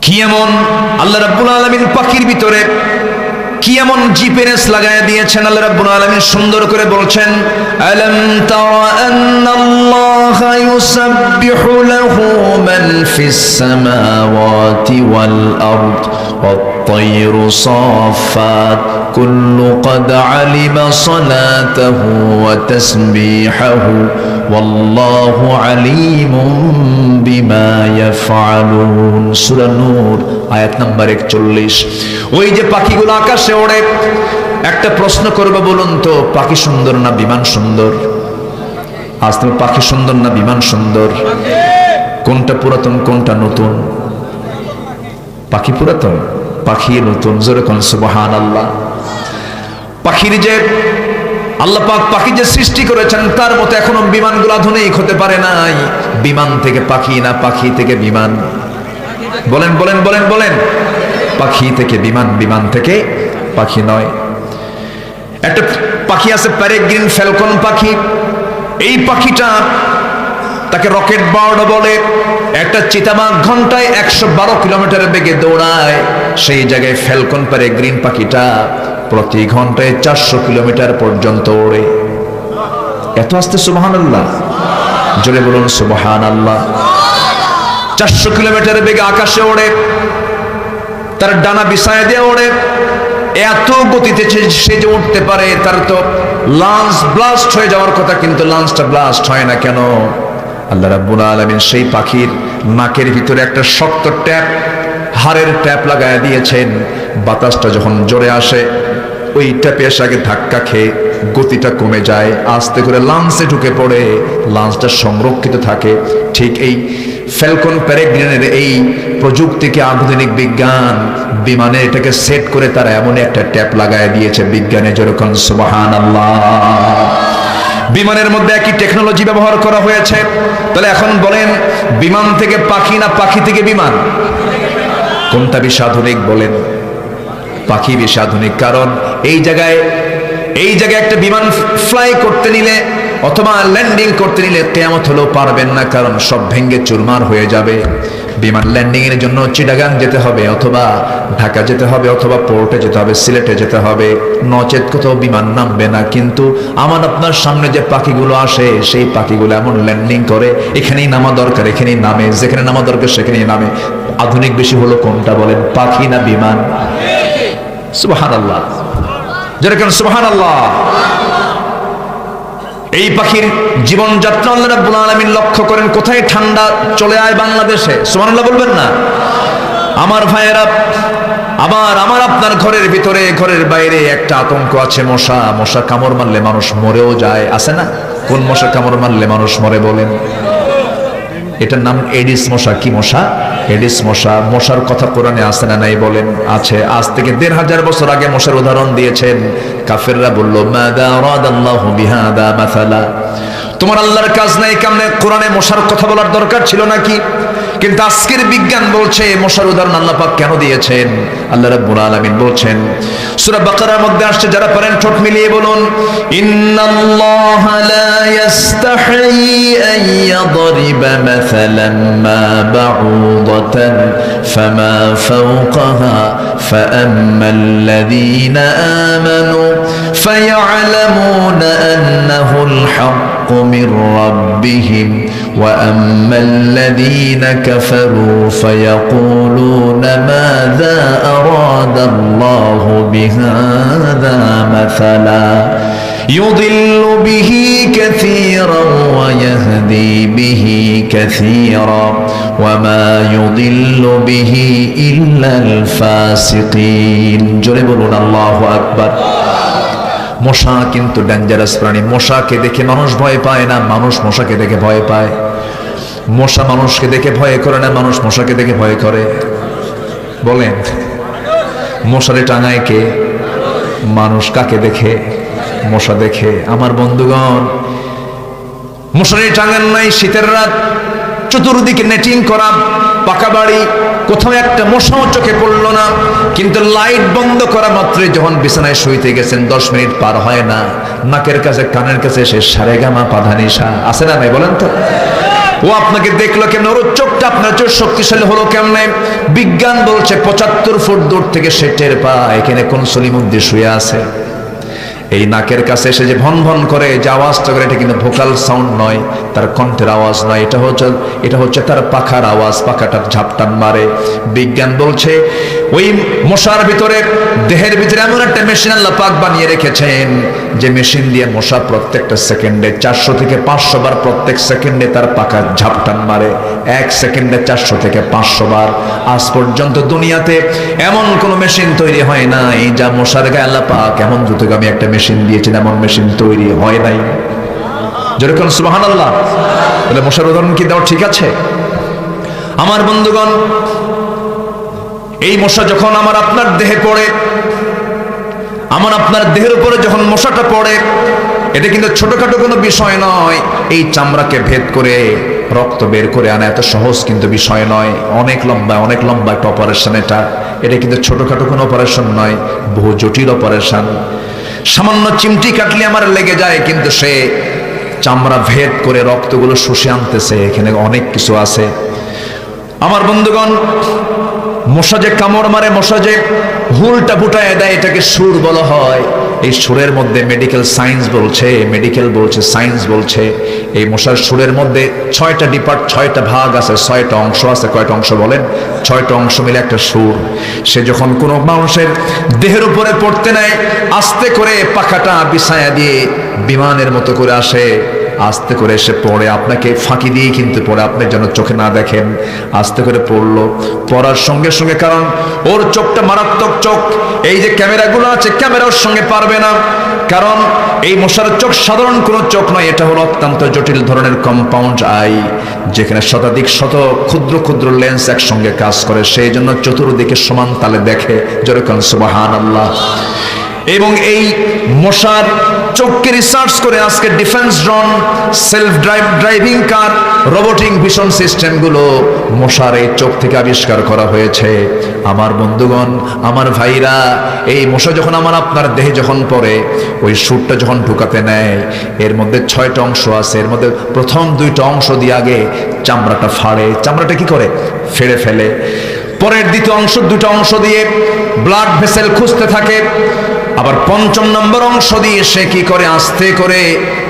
কি এমন আল্লাহ রাব্বুল আলামিন পাখির ভিতরে কি এমন জিপিএস লাগায় দিয়েছেন? আল্লাহ রাব্বুল আলামিন সুন্দর করে বলছেন, আলাম তারা আন্নাল্লাহা ইউসাব্বিহু লাহু মান ফিস সামাওয়াতি ওয়াল আরদ ওয়াত-তায়রু সাফফাত কুল্লু ক্বাদ আলিমা সালাতাহু ওয়া তাসবিহাহু ওয়াল্লাহু আলিমুম বিমা ইয়াফআলুন। সূরা নূর আয়াত নাম্বার 41। ওই যে পাখিগুলো আকাশে ওড়ে, একটা প্রশ্ন করবে, বলুন তো পাখি সুন্দর না বিমান সুন্দর? আজ তুমি পাখি সুন্দর না বিমান সুন্দর? কোনটা পুরাতন কোনটা নতুন? পাখি পুরাতন, পাখি নতুন। জোরে কোন সুবহানাল্লাহ। পাখির যে আল্লাহ পাক পাখি যে সৃষ্টি করেছেন তার মতো এখনো বিমানগুলো আধুনিক হতে পারে নাই। বিমান থেকে পাখি না পাখি থেকে বিমান? বলেন বলেন বলেন বলেন। পাখি থেকে বিমান, বিমান থেকে পাখি নয়। একটা পাখি আছে প্যারেগ্রিন ফ্যালকন পাখি। এই পাখিটা, তাকে রকেট বার্ড বলে। একটা চিতাবাঘ ঘন্টায় 112 কিলোমিটার বেগে দৌড়ায়, সেই জায়গায় ফ্যালকন প্যারেগ্রিন পাখিটা প্রতি ঘন্টায় 400 কিলোমিটার পর্যন্ত ওড়ে। এত আস্তে! সুবহানাল্লাহ। জোরে বলুন সুবহানাল্লাহ। 400 কিলোমিটার বেগে আকাশে ওড়ে, তার ডানা বিছায় দিয়ে ওড়ে। এত গতিতে সে যে উঠতে পারে, তার তো লাঞ্চ ব্লাস্ট হয়ে যাওয়ার কথা, কিন্তু লাঞ্চটা ব্লাস্ট হয় না কেন? আল্লাহ রাব্বুল আলামিন সেই পাখির নাকের ভিতরে একটা শক্ত ট্যাপ, হাড়ের ট্যাপ লাগায় দিয়েছেন। বাতাসটা যখন জোরে আসে, ওই ট্যাপে এসে আগে ধাক্কা খেয়ে গতিটা কমে যায়, আস্তে করে লাঞ্চে ঢুকে পড়ে, লাঞ্চটা সংরক্ষিত থাকে। ঠিক এই ফ্যালকন প্যারেগ্রিনের এই প্রযুক্তিকে আধুনিক বিজ্ঞান বিমানে এটাকে সেট করে তারা এমন একটা ট্যাপ লাগায় দিয়েছে বিজ্ঞানে। যেরকম সুবহানাল্লাহ। বিমানের মধ্যে একই টেকনোলজি ব্যবহার করা হয়েছে। তাহলে এখন বলেন, বিমান থেকে পাখি না পাখি থেকে বিমান? কোনটা বেশি আধুনিক বলেন? পাখি বেশি আধুনিক। কারণ এই জায়গায় একটা বিমান ফ্লাই করতে নিলে অথবা ল্যান্ডিং করতে নিলে কিয়ামত হলেও পারবেন না, কারণ সব ভেঙে চুরমার হয়ে যাবে। বিমান ল্যান্ডিং এর জন্য চিটাগাং যেতে হবে, অথবা ঢাকা যেতে হবে, অথবা পোর্টে যেতে হবে, সিলেটে যেতে হবে, নচেত কোথাও বিমান নামবে না। কিন্তু আমার আপনার সামনে যে পাখিগুলো আসে, সেই পাখিগুলো এমন ল্যান্ডিং করে, এখানেই নামা দরকার এখানেই নামে, যেখানে নামা দরকার সেখানেই নামে। আধুনিক বেশি হলো কোনটা বলেন, পাখি না বিমান? সুবহানাল্লাহ। যেরকম সুবহানাল্লাহ। এই পাখির জীবনযাত্রা আল্লাহ রাব্বুল আলামিন লক্ষ্য করেন। কোথায় ঠান্ডা চলে আয় বাংলাদেশে, সুবহানাল্লাহ বলবেন না? আমার ভাইয়েরা, আবার আমার আপনার ঘরের ভিতরে ঘরের বাইরে একটা আতঙ্ক আছে, মশা। মশা কামড় মারলে মানুষ মরেও যায়, আছে না? কোন মশা কামড় মারলে মানুষ মরে বলেন? এটার নাম এডিস মশা। কি মশা? এডিস মশা। মশার কথা কোরআনে আছে না নাই বলেন? আছে। আজ থেকে 1500 বছর আগে মশার উদাহরণ দিয়েছেন। কাফেররা বলল, মাদা আরাদাল্লাহু বিহাদা মাসালা। তোমার আল্লাহর কাজ নাই কেমনে কোরআনে মশার কথা বলার দরকার ছিল নাকি? কিন্তু আজকের বিজ্ঞান বলছে মশার উদাহরণ আল্লাহ পাক কেন দিয়েছেন। আল্লাহ রাব্বুল আলামিন বলছেন, সূরা বাকারার মধ্যে আসছে, যারা পারেন ঠোঁট মিলিয়ে বলুন, ইন্নাল্লাহা লা ইস্তাহি আন ইয়াদরিবা মাসালান মা বাউদাতান ফামা ফাওকাহা فأما الذين آمنوا فيعلمون أنه الحق من ربهم وأما الذين كفروا فيقولون ماذا أراد الله بهذا مثلا يضل به كثيرا ويهدي به كثيرا وما يضل به إلا الفاسقين জোরে বলুন আল্লাহু আকবার। মশা কিন্তু ডেঞ্জারাস প্রাণী। মশাকে দেখে মানুষ ভয় পায় না, মানুষ মশাকে দেখে ভয় পায়। মশা মানুষকে দেখে ভয় করে না, মানুষ মশাকে দেখে ভয় করে। বলেন, মশারে টাঙায় কে? মানুষ। কাকে দেখে? মশা দেখে। আমার বন্ধুগণ, মশারি টাঙান নাই, শীতের রাত, চতুর্দিকে নেটিং করা, পাকা বাড়ি, কোথাও একটা মশাও চোখে পড়লো না। কিন্তু লাইট বন্ধ করা মাত্রই যখন বিছানায় শুইতে গেছেন 10 মিনিট পার হয় না, নাকের কাছে কানের কাছে সে সারেগামা পাধানিসা আছে না নাই? বলেন তো। ও আপনাকে দেখলো কেমন? ওর চোখটা আপনার চোখ শক্তিশালী হলো কেমনে? বিজ্ঞান বলছে 75 ফুট দূর থেকে সে টের পায় এখানে কোন সলিমুদ্দি শুয়ে আছে। এই নাকের কাছে এসে যে ভন ভন করে যে আওয়াজটা করে, এটা কিন্তু ভোকাল সাউন্ড নয়, তার কণ্ঠের আওয়াজ নয়, এটা হচ্ছে তার পাখার আওয়াজ, পাখাটার ঝাপটান মারে। বিজ্ঞান বলছে ওই মশার ভিতরে, দেহের ভিতরে এমন একটা মেশিন আল্লাহ পাক বানিয়ে রেখেছেন যে মেশিন দিয়ে মশা প্রত্যেকটা সেকেন্ডে 400 থেকে 500 বার প্রত্যেক সেকেন্ডে তার পাখার ঝাপটান মারে। 1 সেকেন্ডে 400 থেকে 500 বার। আজ পর্যন্ত দুনিয়াতে এমন কোন মেশিন তৈরি হয় নাই যা মশার গায়ে আল্লাহ পাক এমন দ্রুতগামী একটা মেশিন দিয়েছেন, এমন মেশিন তৈরি হয় নাই। যেরকম সুবহানাল্লাহ। তাহলে মশার উদাহরণ কি দাও? ঠিক আছে আমার বন্ধুগণ, এই মশা যখন আমার আপনার দেহে পড়ে, আমার আপনার দেহের উপরে যখন মশাটা পড়ে, এটা কিন্তু ছোটখাটো কোনো বিষয় নয়। এই চামড়াকে ভেদ করে রক্ত বের করে আনা এত সহজ কিন্তু বিষয় নয়। অনেক লম্বা একটা অপারেশন এটা কিন্তু ছোটখাটো কোনো অপারেশন নয়, বহু জটিল অপারেশন। সামান্য চিমটি কাটলে আমার লেগে যায়, কিন্তু সে চামড়া ভেদ করে রক্তগুলো শুষে আনতেছে। এখানে অনেক কিছু আছে আমার বন্ধুগণ। মশা যে কামড় মারে, মশা যে হুলটা ফুটায় দেয়, এটাকে সুর বলা হয়। এই সুরের মধ্যে মেডিকেল সায়েন্স বলছে, সায়েন্স বলছে এই মশার সুরের মধ্যে 6টা ভাগ আছে, 6টা অংশ আছে। কয়টা অংশ বলেন? 6টা অংশ মিলে একটা সুর। সে যখন কোনো মানুষের দেহের উপরে পড়তে নেয়, আস্তে করে পাখাটা বিছায়া দিয়ে বিমানের মতো করে আসে, আস্তে করে এসে পড়ে, আপনাকে ফাঁকি দিয়ে কিন্তু পড়ে, আপনি যেন চোখে না দেখেন। আস্তে করে পড়লো, পড়ার সঙ্গে সঙ্গে, কারণ ওর চোখটা মারাত্মক চোখ, এই যে ক্যামেরাগুলো আছে ক্যামেরার সঙ্গে পারবে না, কারণ এই মশার চোখ সাধারণ কোনো চোখ নয়, এটা হলো অত্যন্ত জটিল ধরনের কম্পাউন্ড আই, যেখানে শতাধিক শত ক্ষুদ্র ক্ষুদ্র লেন্স একসঙ্গে কাজ করে, সেই জন্য চতুর্দিকে সমান তালে দেখে। যেরকম সুবহানাল্লাহ। এবং এই মশার চোখকে রিসার্চ করে আজকে defence drone, self driving car, robotic vision সিস্টেমগুলো মশার এই চোখ থেকে আবিষ্কার করা হয়েছে। আমার বন্ধুগণ, আমার ভাইরা, এই মশা যখন আমার আপনার দেহে যখন পড়ে, ওই সুরটা যখন ঢুকাতে নেয়, এর মধ্যে 6টা অংশ আছে। এর মধ্যে প্রথম 2টা অংশ দিয়ে আগে চামড়াটা ফাড়ে, চামড়াটা কি করে? ফেড়ে ফেলে। পরের দ্বিতীয় অংশ, 2টা অংশ দিয়ে ব্লাড ভেসেল খুঁজতে থাকে। আবার 5ম নম্বর অংশ দিয়ে সে কি করে? আস্তে করে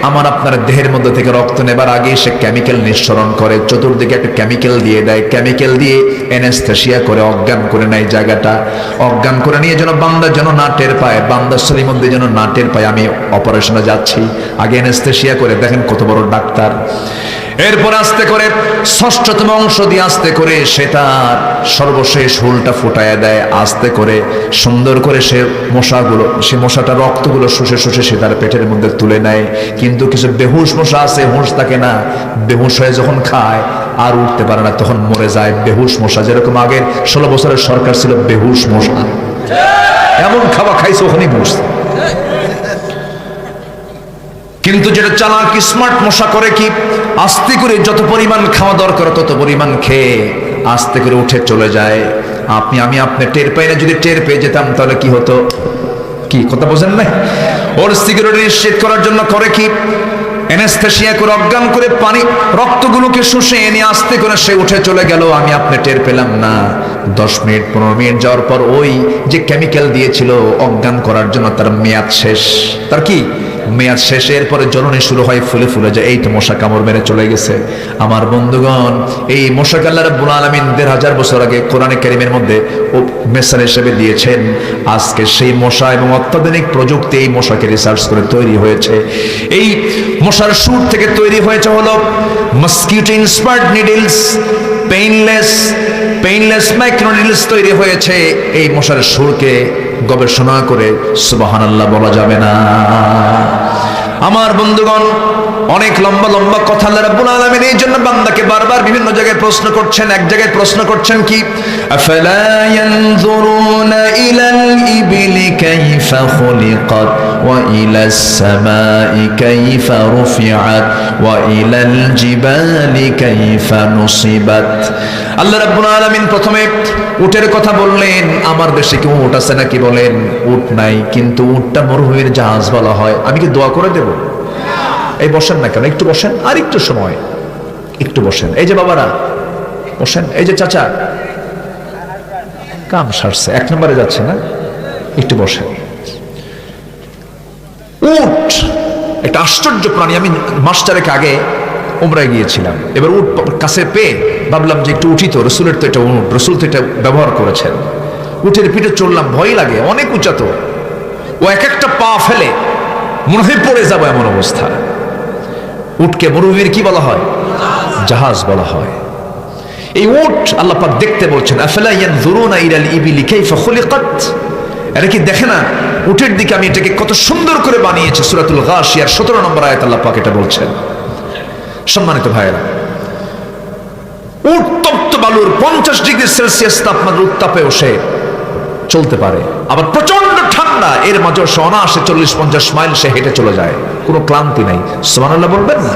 আমার আপনার দেহের মধ্যে থেকে রক্ত নেবার আগে সে কেমিক্যাল নিঃসরণ করে, চতুর্দিকে একটা কেমিক্যাল দিয়ে দেয়। কেমিক্যাল দিয়ে অ্যানেস্থেসিয়া করে অজ্ঞান করে নেয় জায়গাটা। অজ্ঞান করে নিয়ে যেন বান্দা যেন না টের পায়, বান্দার শরীরের মধ্যে যেন না টের পায় আমি অপারেশনে যাচ্ছি। আগে অ্যানেস্থেসিয়া করে, দেখেন কত বড় ডাক্তার। এরপর আস্তে করে 6ঠতম অংশ দিয়ে আস্তে করে সে তার সর্বশেষ হুলটা ফুটায় দেয়। আস্তে করে সুন্দর করে সে মশাটা রক্তগুলো শুষে শুষে সে তার পেটের মধ্যে তুলে নেয়। কিন্তু কিছু বেহুশ মশা আছে, হুঁশ থাকে না, বেহুশ হয়ে যখন খায় আর উঠতে পারে না, তখন মরে যায়। বেহুশ মশা, যেরকম আগের 16 বছরের সরকার ছিল বেহুশ মশা, এমন খাওয়া খাইছে ওখানেই বসছে। কিন্তু যেটা চালাক স্মার্ট মশা করে কি? আস্তে করে যত পরিমাণ খাওয়া দরকার তত পরিমাণ খেয়ে আস্তে করে উঠে চলে যায়। আপনি টের পাই না। যদি টের পেয়ে যেতাম তাহলে কি হতো? কি কথা বোঝেন না? ওর সিকিউরিটি নিশ্চিত করার জন্য করে কি? অ্যানেস্থেসিয়া করে অজ্ঞান করে পানি রক্তগুলোকে শুষে এনে আস্তে করে সে উঠে চলে গেল, আমি আপনি টের পেলাম না। 10 মিনিট 15 মিনিট যাওয়ার পর ওই যে কেমিক্যাল দিয়েছিল অজ্ঞান করার জন্য তার মেয়াদ শেষ। তার কি মেয়াদ শেষ? এরপরে জ্বলনি শুরু হয়, ফুলে ফুলে যায়, এই তো মশা কামড় মেরে চলে গেছে। আমার বন্ধুগণ, এই মশাকে আল্লাহ রাব্বুল আলামিন 1500 বছর আগে কোরআনে কারীমের মধ্যে মেসাল হিসেবে দিয়েছেন। আজকে সেই মশা এবং অত্যাধুনিক প্রযুক্তি এই মশাকে রিসার্চ করে তৈরি হয়েছে। এই মশার সুর থেকে তৈরি হয়েছে হলো mosquito inspired needles, painless micro needles তৈরি হয়েছে। এই মশার সুরকে গবেষণা করে সুবহানাল্লাহ বলা যাবে না। আমার বন্ধুগণ, অনেক লম্বা লম্বা কথা আল্লাহ রাব্বুল আলামিন এই জন্য বান্দাকে বারবার বিভিন্ন জায়গায় প্রশ্ন করছেন। এক জায়গায় প্রশ্ন করছেন কি, আফালা ইয়ানজুরুনা ইলাল ইবিলি কাইফা খুলিকাত ওয়া ইলাস সামাই কাইফা রুফিআত ওয়া ইলাল জিবালি কাইফা নুসিবাত। আল্লাহ রাব্বুল আলামিন প্রথমে উটের কথা বললেন। আমার দেশে কি উট আছে নাকি বলেন? উট নাই, কিন্তু উটটা মরুভূমির জাহাজ বলা হয়। আমি কি দোয়া করে দেব? এই বসেন না কেন, একটু বসেন, আর একটু সময়, একটু বসেন। এই যে বাবারা বসেন, এই যে চাচা কাম সারছে, 1 নম্বরে যাচ্ছে না, একটু বসেন। উট একটা আশ্চর্য প্রাণী। আমি মাস 4 আগে উমরায় গিয়েছিলাম। এবার উট কাছে পেয়ে ভাবলাম যে একটু উঠি তো, রসুলের তো এটা উট, রসুল তো এটা ব্যবহার করেছেন। উটের পিঠে চড়লাম, ভয় লাগে, অনেক উঁচা তো। ও এক একটা পা ফেলে মনে হয় পড়ে যাবো এমন অবস্থা। উটকে মরুভূমির কি বলা হয়? জাহাজ বলা হয়। এই উট আল্লাহ পাক দেখতে বলছেন, আফালা ইয়ানজুরুনা ইলাল ইবিলি কাইফা খুলিকাত। এরা কি দেখে না উটের দিকে আমি এটাকে কত সুন্দর করে বানিয়েছি? সূরাতুল গাশিয়ার 17 নম্বর আয়াত আল্লাহ পাক এটা বলছেন। সম্মানিত ভাইয়েরা, উট তপ্ত বালুর 50 ডিগ্রি সেলসিয়াস তাপমাত্রার উত্তাপে সে চলতে পারে, আবার প্রচন্ড ঠান্ডা, এর মাঝে সে অনায়াসে 40-50 মাইল সে হেঁটে চলে যায়, কোনো ক্লান্তি নাই। সুবহানাল্লাহ বলবেন না?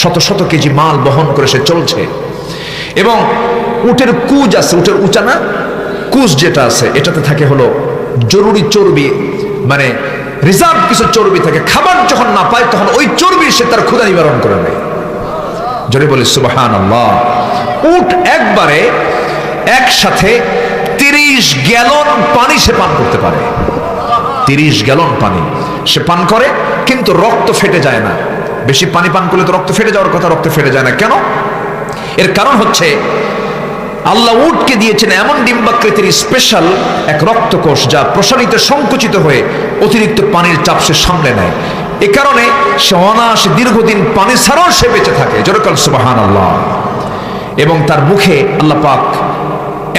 শত শত কেজি মাল বহন করে সে চলছে। এবং উটের কুজ আছে, উটের উঁচা না কুজ যেটা আছে, এটাতে থাকে হলো জরুরি চর্বি, মানে রিজার্ভ কিছু চর্বি থাকে। খাবার যখন না পায় তখন ওই চর্বি সে তার ক্ষুধা নিবারণ করে নেয়। জোরে বলি সুবহানাল্লাহ। উট একবারে একসাথে 30 গ্যালন পানি সে পান করতে পারে। 30 গ্যালন পানি সে পান করে, কিন্তু রক্ত ফেটে যায় না। বেশি পানি পান করলে তো রক্ত ফেটে যাওয়ার কথা, রক্ত ফেটে যায় না কেন? এর কারণ হচ্ছে আল্লাহ উটকে দিয়েছেন এমন ডিম্বাকৃতির স্পেশাল এক রক্তকোষ, যা প্রসারিত সংকুচিত হয়ে অতিরিক্ত পানির চাপ সে সামলে নেয়। এ কারণে সে অনায়াসে দীর্ঘদিন পানি ছাড়াও সে বেঁচে থাকে। জোরকাল সুবহানাল্লাহ। এবং তার মুখে আল্লাহ পাক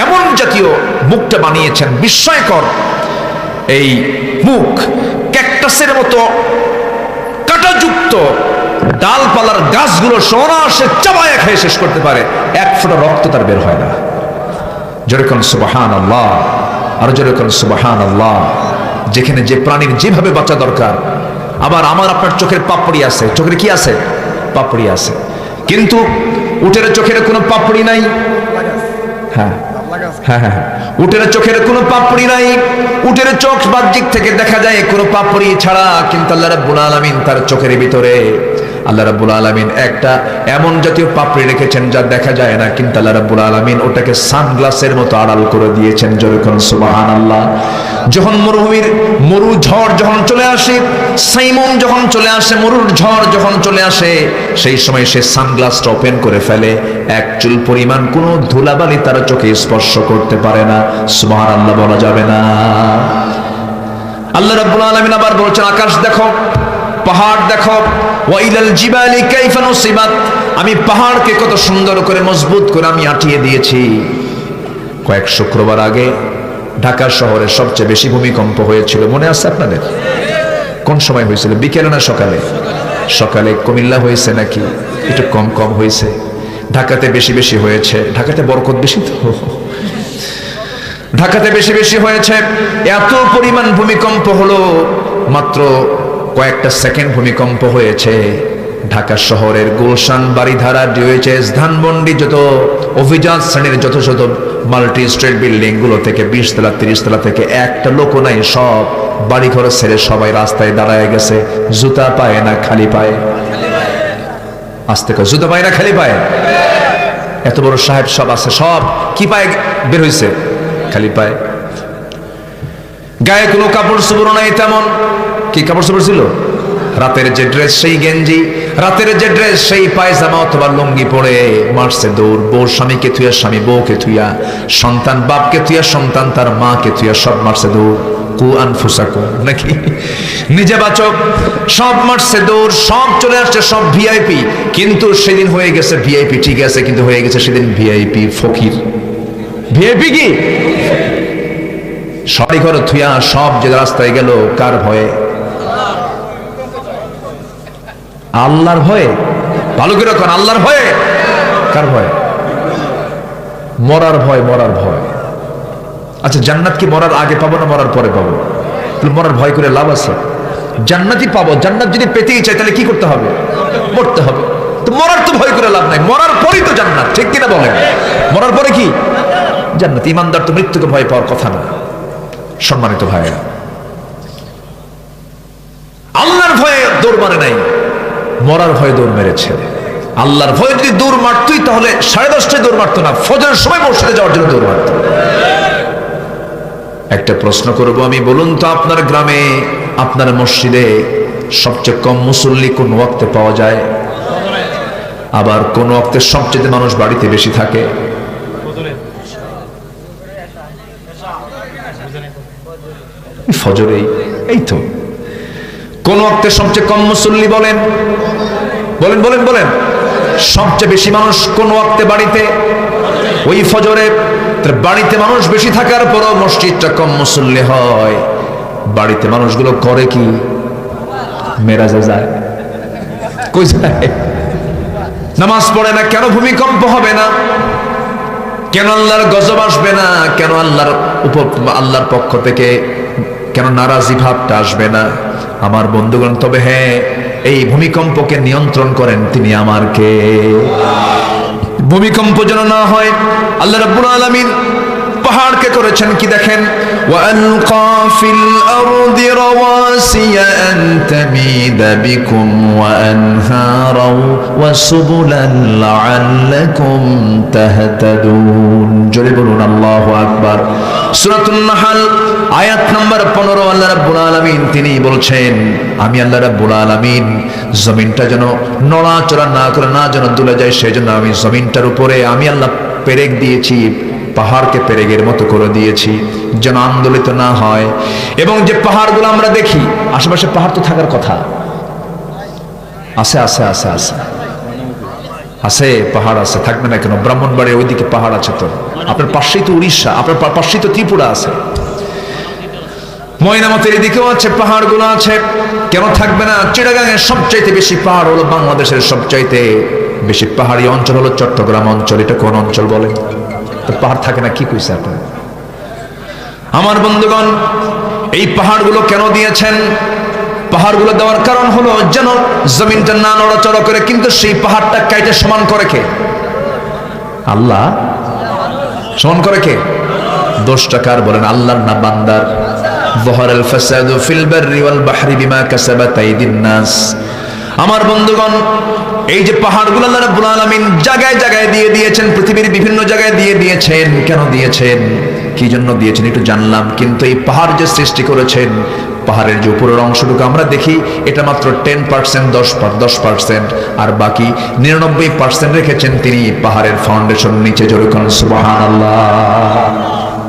এমন জাতীয় মুখটা বানিয়েছেন, বিস্ময়কর এই মুখ, ক্যাকটাসের মতো কাঁটাযুক্ত ডালপালার গাছগুলো অনায়াসে চাবায়া খেয়ে শেষ করতে পারে, 1 ফোঁটা রক্ত তার বের হয় না। যেরকম সুবহানাল্লাহ, আর যেরকম সুবহানাল্লাহ। যেখানে যে প্রাণীর যেভাবে বাঁচা দরকার, আবার আমার আপনার চোখের পাপড়ি আছে, চোখের কি আছে? পাপড়ি আছে, কিন্তু উটের চোখের কোনো পাপড়ি নাই। হ্যাঁ হ্যাঁ হ্যাঁ, উটের চোখের কোনো পাপড়ি নাই। উটের চোখ বাহ্যিক থেকে দেখা যায় কোনো পাপড়ি ছাড়া, কিন্তু আল্লাহ রাব্বুল আলামিন তার চোখের ভিতরে, আল্লাহ রাব্বুল আলামিন একটা এমন জাতীয় পাপড়ি রেখেছেন যা দেখা যায় না, কিন্তু আল্লাহ রাব্বুল আলামিন ওটাকে সানগ্লাসের মতো আড়াল করে দিয়েছেন। যেরকম সুবহানাল্লাহ। যখন মরুভূমির মরু ঝড় যখন চলে আসে, সাইমন যখন চলে আসে, মরুর ঝড় যখন চলে আসে, সেই সময় সে সানগ্লাসটা ওপেন করে ফেলে, 1 চুল পরিমাণ কোনো ধুলাবালি তার চোখে স্পর্শ করতে পারে না। সুবহানাল্লাহ বলা যাবে না। আল্লাহ রাব্বুল আলামিন আবার বলছেন, আকাশ দেখো, পাহাড় দেখো, ওয়া ইলাল জিবালি কাইফা নুসিবাত। আমি পাহাড়কে কত সুন্দর করে মজবুত করে আমি আটিয়ে দিয়েছি। কয়েক শুক্রবার আগে ঢাকা শহরে সবচেয়ে বেশি ভূমিকম্প হয়েছিল, মনে আছে আপনাদের? কোন সময় হয়েছিল? বিকেলে না সকালে? সকালে। কুমিল্লা হয়েছে নাকি? একটু কম কম হয়েছে। ঢাকাতে বেশি বেশি হয়েছে। ঢাকাতে বরকত বেশি তো, ঢাকাতে বেশি বেশি হয়েছে। এত পরিমাণ ভূমিকম্প হলো, মাত্র কয়েকটা সেকেন্ড ভূমিকম্প হয়েছে। ঢাকা শহরের গুলশান, বাড়িধারা, ডিওএইচএস, ধানমন্ডি, যত অভিজাত শ্রেণীর যত যত মাল্টি স্ট্রিট বিল্ডিং গুলো থেকে 20 তলা 30 তলা থেকে একটা লোক নাই, সব বাড়ি ঘর ছেড়ে সবাই রাস্তায় দাঁড়ায় গেছে, জুতা পায় না, খালি পায়ে। আস্তে করে জুতো পায় না খালি পায়? এত বড় সাহেব সব আছে, সব কি পায় বের হয়েছে? খালি পায়। গায়ে কোনো কাপড় চোপড় নাই তেমন। কি কাপড় চোপড় ছিল? রাতের যে ড্রেস সেই গেঞ্জি, রাতের যে ড্রেস সেই পায়জামা অথবা লুঙ্গি পরে মারছে দৌড়। বউ স্বামীকে থুইয়া, স্বামী বউকে থুইয়া, সন্তান বাপকে থুইয়া, সন্তান তার মাকে থুইয়া, সব মারছে দৌড়। কু আনফুসাকুম, নাকি নিজে বাঁচো, সব মারছে দৌড়, সব চলে আসছে, সব ভিআইপি। কিন্তু সেদিন হয়ে গেছে ভিআইপি, ঠিক আছে, কিন্তু হয়ে গেছে সেদিন ভিআইপি ফকির। ভিআইপি কি? সবাই ঘর থুইয়া সব যে রাস্তায় গেল কার ভয়ে? আল্লাহর ভয়ে। ভালো করে রাখুন, আল্লাহর ভয়ে। কার ভয়? মরার ভয়, মরার ভয়। আচ্ছা, জান্নাত কি মরার আগে পাবো না মরার পরে পাবো? মরার ভয় করে লাভ আছে? জান্নাতই পাবো। জান্নাত যদি পেতেই চাই তাহলে কি করতে হবে? মরতে হবে। তো মরার তো ভয় করে লাভ নাই, মরার পরেই তো জান্নাত, ঠিক কিনা বলেন? মরার পরে কি জান্নাত। ইমানদার তো মৃত্যুকে ভয় পাওয়ার কথা না। সম্মানিত ভাইয়েরা, আল্লাহর ভয়ে দৌড় মারে নাই, মরার ভয়ে দৌড় মেরেছে। আল্লাহর ভয়ে যদি দৌড় মারতই তাহলে 10:30টায় দৌড় মারতো না, ফজরের সময় মসজিদে যাওয়ার জন্য দৌড় মারত। একটা প্রশ্ন করব আমি, বলুন তো আপনার গ্রামে, আপনার মসজিদে সবচেয়ে কম মুসল্লি কোন ওয়াক্তে পাওয়া যায়? আবার কোন ওয়াক্তে সবচেয়ে মানুষ বাড়িতে বেশি থাকে? ফজরেই। এই তো কোন ওয়াক্তে সবচেয়ে কম মুসল্লি? বলেন বলেন বলেন বলেন। সবচেয়ে বেশি মানুষ কোন ওয়াক্তে বাড়িতে? ওই ফজরে। বাড়িতে মানুষ বেশি থাকার পরও মসজিদটা কম মুসল্লি হয়। বাড়িতে মানুষগুলো করে কি? মেরাজে যায়। কই যায়? নামাজ পড়ে না। কেন ভূমিকম্প হবে না? কেন আল্লাহর গজব আসবে না? কেন আল্লাহর পক্ষ থেকে কেন নারাজি ভাবটা আসবে না? আমার বন্ধুগণ, তবে হ্যাঁ, এই ভূমিকম্পকে নিয়ন্ত্রণ করেন তিনি আমার কে? ভূমিকম্প যেন না হয় আল্লাহ রাব্বুল আলামিন পাহাড়কে করেছেন কি দেখেন, ওয়ালকা ফিল আরদি রাওয়াসিয়া আন তামিদা বিকুম ওয়া আনহারা ওয়া সুবুলান লাআল্লাকুম তাহতাদুন। জোরে বলুন আল্লাহু আকবার। সূরাতুন নাহল আয়াত নাম্বার 15 আল্লাহ রাব্বুল আলামিন তিনি বলছেন, আমি আল্লাহ রাব্বুল আলামিন জমিনটা যেন নড়াচড়া না করে, না যেন দুলে যায়, সেজন্য আমি জমিনটার উপরে আমি আল্লাহ পেরেক দিয়েছি, পাহাড়কে পেরেকের মতো করে দিয়েছি যেন আন্দোলিত না হয়। এবং যে পাহাড়গুলো আমরা দেখি, আশেপাশে পাহাড় তো থাকার কথা। আছে আছে আছে আছে আছে, পাহাড় আছে, থাকবে না কেন? ব্রাহ্মণবাড়ির ওইদিকে পাহাড় আছে তো, আপনার পাশেই তো উড়িষ্যা, আপনার পাশেই তো ত্রিপুরা আছে, ময়নামতির এদিকেও আছে, পাহাড়গুলো আছে, কেন থাকবে না? চিটাগাংয়ের সবচাইতে বেশি পাহাড় হলো, বাংলাদেশের সবচাইতে বেশি পাহাড়ি অঞ্চল হলো চট্টগ্রাম অঞ্চল। এটা কোন অঞ্চল বলেন? তো পাহাড় থাকে না, কি কইছে আপনার? আমার বন্ধুগণ, এই পাহাড়গুলো কেন দিয়েছেন? পাহাড়গুলো দেওয়ার কারণ হলো যেন জমিনটা না নড়াচড়া করে। কিন্তু সেই পাহাড়টা কাইটে সমান করে কে? আল্লাহ। সমান করে কে? দোষটা কার বলেন? আল্লাহর না বান্দার? যাহারাল ফাসাদু ফিল বাররি ওয়াল বাহরি বিমা কাসাবাত আইদিন নাস। আমার বন্ধুগণ, এই যে পাহাড়গুলো আল্লাহ রাব্বুল আলামিন জায়গায় জায়গায় দিয়ে দিয়েছেন, পৃথিবীর বিভিন্ন জায়গায় দিয়ে দিয়েছেন। কেন দিয়েছেন, কি জন্য দিয়েছেন একটু জানলাম। কিন্তু এই পাহাড় যে সৃষ্টি করেছেন, পাহাড়ের যে উপরের অংশটুকু আমরা দেখি, এটা মাত্র 10%, 10%, আর বাকি 99% রেখেছেন তিনি পাহাড়ের ফাউন্ডেশন নিচে। জোরে বলুন সুবহানাল্লাহ।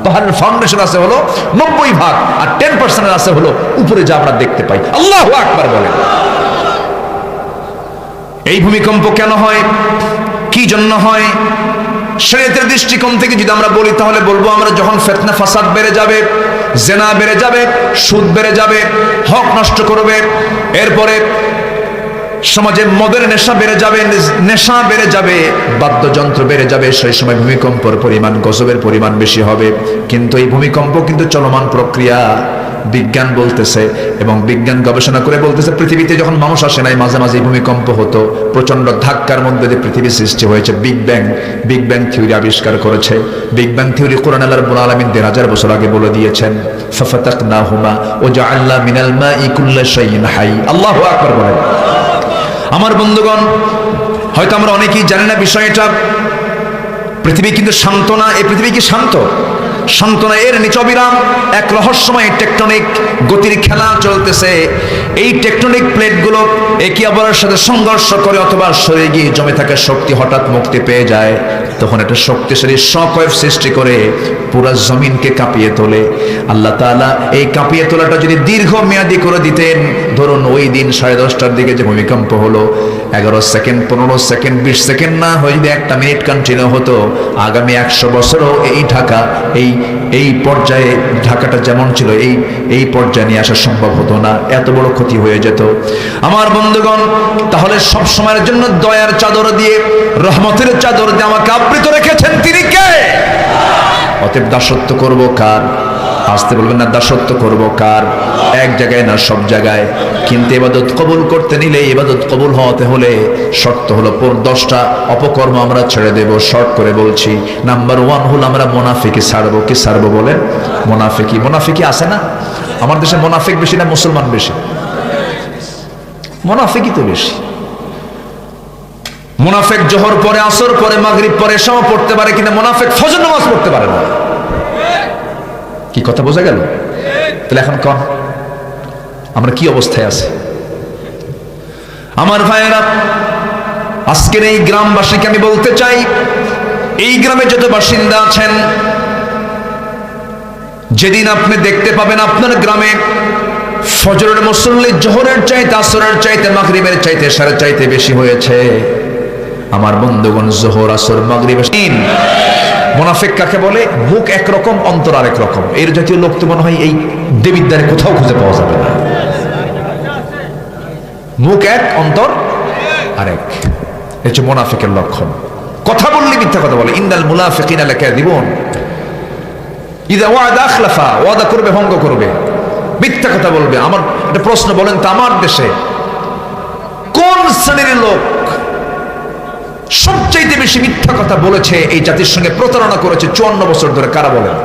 পাহাড়ের ফাউন্ডেশন আছে হলো 90%, আর 10% আছে হলো উপরে যা আমরা দেখতে পাই। আল্লাহু আকবার বলেন। এই ভূমিকম্প কেন হয়, কি জন্য হয়? শরীয়তের দৃষ্টিকোণ থেকে যদি আমরা বলি তাহলে বলবো, আমরা যখন ফিতনা ফাসাদ বেড়ে যাবে, জেনা বেড়ে যাবে, সুদ বেড়ে যাবে, হক নষ্ট করবে, এরপরে সমাজে মদের নেশা বেড়ে যাবে, নেশা বেড়ে যাবে, বাদ্যযন্ত্র বেড়ে যাবে, সেই সময় ভূমিকম্পের পরিমাণ, গজবের পরিমাণ বেশি হবে। কিন্তু এই ভূমিকম্প কিন্তু চলমান প্রক্রিয়া। বিজ্ঞান বলতেছে এবং বিজ্ঞান গবেষণা করে বলতেছে, পৃথিবীতে যখন মানুষ আসে নাই, মাঝে মাঝে ভূমিকম্প হতো। প্রচন্ড ধাক্কার মধ্যে দিয়ে পৃথিবী সৃষ্টি হয়েছে। বিগ ব্যাং থিওরি আবিষ্কার করেছে। Big bang theory Quran Allah রাব্বুল আলামিন 1000 বছর আগে বলে দিয়েছেন, ফাফাতাকনাহুমা ওয়া জাআলনা মিনাল মাই কুল্লা শাইইন হাই। আল্লাহু আকবার বলেন। আমার বন্ধুগণ, হয়তো আমরা অনেকেই জানি না বিষয়টা। পৃথিবী কিন্তু শান্ত না। এই পৃথিবী কি শান্ত? শান্ত না। এর নিচে অবিরাম এক রহস্যময় টেকটনিক গতির খেলা চলতেছে। এই টেকটনিক প্লেটগুলো একে অপরের সাথে সংঘর্ষ করে অথবা সরে গিয়ে জমে থাকা শক্তি হঠাৎ মুক্তি পেয়ে যায়, তখন একটা শক্তিশালী শকওয়েভ সৃষ্টি করে পুরো জমিনকে কাঁপিয়ে তোলে। আল্লাহ তাআলা এই কাঁপিয়ে তোলাটা যদি দীর্ঘ মেয়াদি করে দিতেন, ধরুন ওই দিন 10:30টার দিকে যে ভূমিকম্প হলো, 11 সেকেন্ড, 15 সেকেন্ড, 20 সেকেন্ড না হয়ে যদি 1 মিনিট কন্টিনিউ হতো, আগামী 100 বছরও এই ঢাকা এই পর্যায়ে, ঢাকাটা যেমন ছিল এই পর্যায়ে নিয়ে আসা সম্ভব হতো না। এত বড় ক্ষতি হয়ে যেত। আমার বন্ধুগণ, তাহলে সব সময়ের জন্য দয়ার চাদর দিয়ে, রহমতের চাদর দিয়ে আমাকে আবৃত রেখেছেন তিনি কে? অতএব দাসত্ব করব কার? আসতে বলবেন না, দাসত্ব করব কার? এক জায়গায় না, সব জায়গায়। কিন্তু ইবাদত কবুল করতে নিলে, ইবাদত কবুল হতে হলে শর্ত হলো 10টা অপকর্ম আমরা ছেড়ে দেব। শর্ট করে বলছি, নাম্বার 1 হলো আমরা মুনাফিকি ছাড়বো। কি ছাড়বো বলেন? মুনাফিকি আছে না? আমার দেশে মুনাফিক বেশি না মুসলমান বেশি? মুনাফিকি তো বেশি। মুনাফিক জোহর পরে, আসর পরে, মাগরিব পরে, এশাও পড়তে পারে, কিন্তু মুনাফিক ফজর নামাজ পড়তে পারে না। কি কথা বোঝা গেল? তাহলে এখন কোন আমরা কি অবস্থায় আছি? আমার ভাইয়েরা, আজকের এই গ্রামবাসীকে আমি বলতে চাই, এই গ্রামে যত বাসিন্দা আছেন, যেদিন আপনি দেখতে পাবেন আপনার গ্রামে ফজরের মুসল্লি জোহরের চাইতে, আসরের চাইতে, মাগরিবের চাইতে, এশার চাইতে বেশি হয়েছে, আমার বন্ধুগণ, জোহর, আসর, মাগরিব, মুনাফিক কাকে বলে? মুখ একরকম, অন্তর আরেক রকম। এর জাতীয় লোক তো মনে হয় এই দেবিদ্বারে কোথাও খুঁজে পাওয়া যাবে না। মুখ এক, অন্তর আরেক। এটা হচ্ছে মুনাফিকের লক্ষণ। কথা বললে মিথ্যা কথা বলে। ইন্নাল মুনাফিকিনা লাকাযিবুন, ইযা ওয়াদা আখলাফা, ওয়াদা করবে ভঙ্গ করবে, মিথ্যা কথা বলবে। আমার একটা প্রশ্ন, বলেন তো, আমার দেশে কোন শ্রেণীর লোক সবচাইতে বেশি মিথ্যা কথা বলেছে, এই জাতির সঙ্গে প্রতারণা করেছে 54 বছর ধরে? কারা বলেন?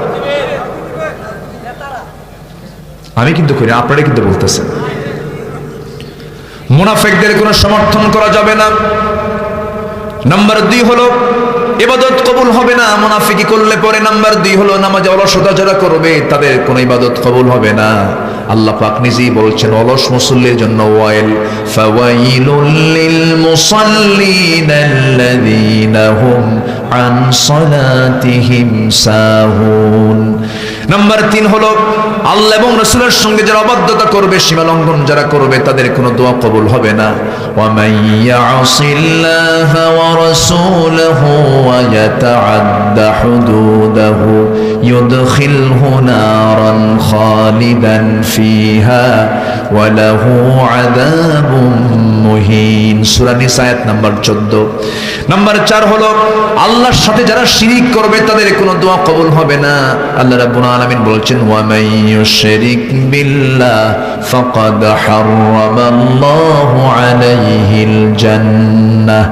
আমি কিন্তু করি, আপনারা কিন্তু বলতেছেন। মুনাফিকদের কোনো সমর্থন করা যাবে না। নাম্বার 2 হলো ইবাদত কবুল হবে না মুনাফিকি করলে পরে। নাম্বার 2 হলো নামাজে অলসতা যারা করবে তাদের কোনো ইবাদত কবুল হবে না। আল্লাহ পাক নিজেই বলছেন অলস মুসল্লির জন্য ওয়াইল, ফাওয়াইলুল লিল মুসাল্লিন আল্লাযীনা হুম আন সালাতিহিম সাহুন। নাম্বার 3 হলো আল্লাহ এবং রাসূলের সঙ্গে যারা অবাধ্যতা করবে, সীমা লঙ্ঘন যারা করবে, তাদের কোনো দোয়া কবুল হবে না। ওয়া মান ইয়াসিল্লাহা ওয়া রাসূলাহু ওয়া ইয়াতাআদ্দা হুদুদাহু ইউদখিলহু নারান খালিদান ফিহা ওয়া লাহু আযাবুম মুহিন। সূরা নিসা আয়াত নাম্বার 14। নাম্বার 4 হলো আল্লাহর সাথে যারা শিরিক করবে তাদের কোনো দোয়া কবুল হবে না। আল্লাহ রাব্বুল আলামিন বলছেন, ওয়া মান ইউশরিক বিল্লাহ ফাকাদ হারামাল্লাহু আলাইহিল জান্নাহ।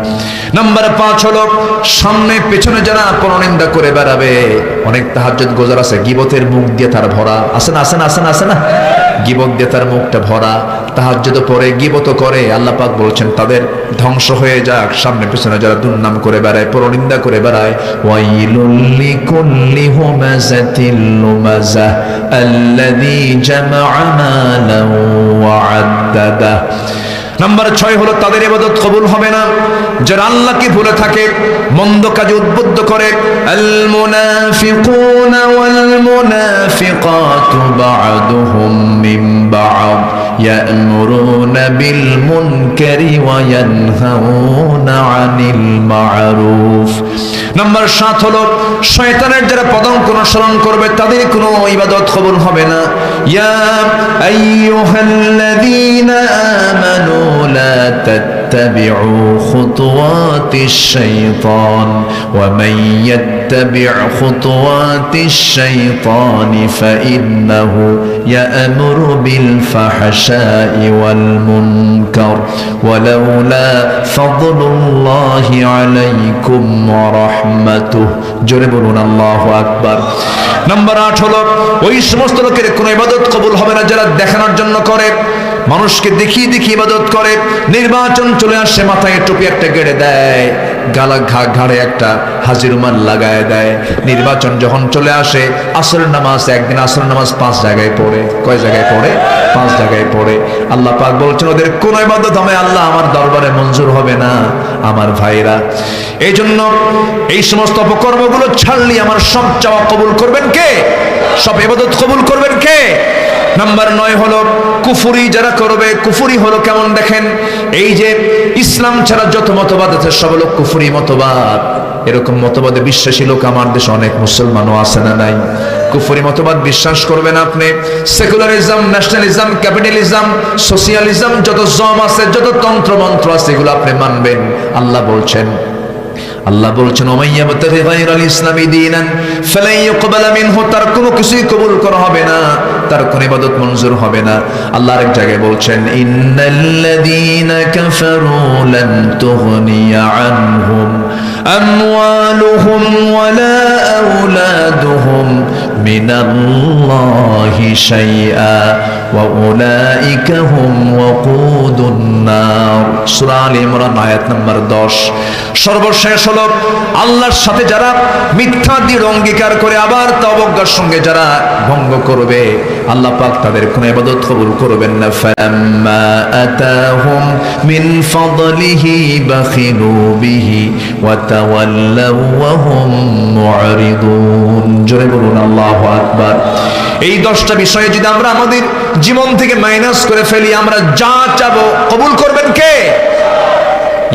নাম্বার 5 হলো সামনে পেছনে যারা পরনিন্দা করে বেড়াবে। অনেক তাহাজ্জুদ গোজার আছে, গীবতের মুখ দিয়ে তার ভরা। আছে না? গীবত দিয়ে তার মুখটা ভরা। তাহাজ্জুদ পরে গীবত করে। আল্লাহ পাক বলছেন তাদের ধ্বংস হয়ে যাক। সামনে পেছনে যারা দুর্নাম করে বেড়ায়, পরনিন্দা করে বেড়ায়। ওয়াইলুল লিকুল্লি হুমাযাতিল লুমাযাহ আল্লাযী জামা'a মালান ওয়া আদ্দাদা। নাম্বার 6 হলো তাদের ইবাদত কবুল হবে না যারা আল্লাহকে ভুলে থাকে, মন্দ কাজে উদ্বুদ্ধ করে। আল মুনাফিকুনা ওয়াল মুনাফিকাতু বা'দুহুম মিন বা'দ ইয়া'মুরুনা বিল মুনকারি ওয়া ইয়ানহাউনা আনিল মা'রুফ। নাম্বার 7 হলো শয়তানের যারা পদাঙ্ক অনুসরণ করবে তাদের কোনো ইবাদত কবুল হবে না। ইয়া আইয়ুহাল্লাযীনা আমানু লা তাত্তাবিউ খুতুওয়াতিশ শাইতান ওয়া মান ইয়াত্তাবি' খুতুওয়াতিশ শাইতানি ফাইন্নাহু ইয়া'মুরু বিল ফাহশাই ওয়াল মুনকার ওয়ালাউলা ফাদলুল্লাহি আলাইকুম ওয়া রাহমাতুহু। জোরে বলুন আল্লাহু আকবার। নাম্বার 8 হলো ওই সমস্ত লোকের কোনো ইবাদত কবুল হবে না যারা দেখানোর জন্য করে, মানুষকে দেখিয়ে দেখিয়ে ইবাদত করে। নির্বাচন চলে আসে, মাথায় টুপি একটা গেড়ে দেয়, ঘাড়ে একটা হাজির রুমাল লাগায় দেয়। নির্বাচন যখন চলে আসে, আসরের নামাজ, একদিন আসরের নামাজ 5 জায়গায় পড়ে। কয় জায়গায় পড়ে? 5 জায়গায় পড়ে। আল্লাহ পাক বলছেন ওদের কোন ইবাদত হবে আল্লাহ আমার দরবারে মঞ্জুর হবে না। আমার ভাইরা, এই জন্য এই সমস্ত অপকর্মগুলো ছাড়লি আমার সব চাওয়া কবুল করবেন কে? সব ইবাদত কবুল করবেন কে? নাম্বার 9 হলো কুফরি যারা করবে। কুফরি হলো কেমন দেখেন, এই যে ইসলাম ছাড়া যত মতবাদ আছে সব হলো কুফরি মতবাদ। এরকম মতবাদে বিশ্বাসী লোক আমার দেশে অনেক মুসলমানও আছে না নাই? কুফরি মতবাদ বিশ্বাস করবেন আপনি। সেকুলারিজম, ন্যাশনালিজম, ক্যাপিটালিজম, সোশিয়ালিজম, যত জম আছে, যত তন্ত্র মন্ত্র আছে, এগুলো আপনি মানবেন। আল্লাহ বলছেন ওমাইয়াবতাগি গায়রাল ইসলামি দীনান ফালান ইউকবালা মিনহু, তার কোনো কিছুই কবুল করা হবে না, তার কোনো ইবাদত মঞ্জুর হবে না। আল্লাহ আরেক জায়গায় বলছেন ইন্নাল্লাযীনা কাফারু লান তুগনিয়া আনহুম আমওয়ালুহুম ওয়ালা আওলাদুহুম মিনাল্লাহি শাইআ ওয়া উলাইকা হুম ওয়াকুদুন নার। সূরা আলে ইমরান আয়াত নাম্বার 10। সর্বশেষ হলো আল্লাহর সাথে যারা মিথ্যা দৃঢ় অঙ্গীকার করে আবার তা অবজ্ঞার সঙ্গে যারা ভঙ্গ করবে, আল্লাহ পাক তাদের কোনো ইবাদত কবুল করবেন না। ফাম্মা আতাহুম মিন ফাদলিহি বাখিলু বিহি ওয়া তাওয়াল্লাউ ওয়া হুম মুআরিদুন। জোরে বলুন আল্লাহু আকবার। এই 10টা বিষয়ে যদি আমরা আমাদের জীবন থেকে মাইনাস করে ফেলি, আমরা যা চাবো কবুল করবেন কে?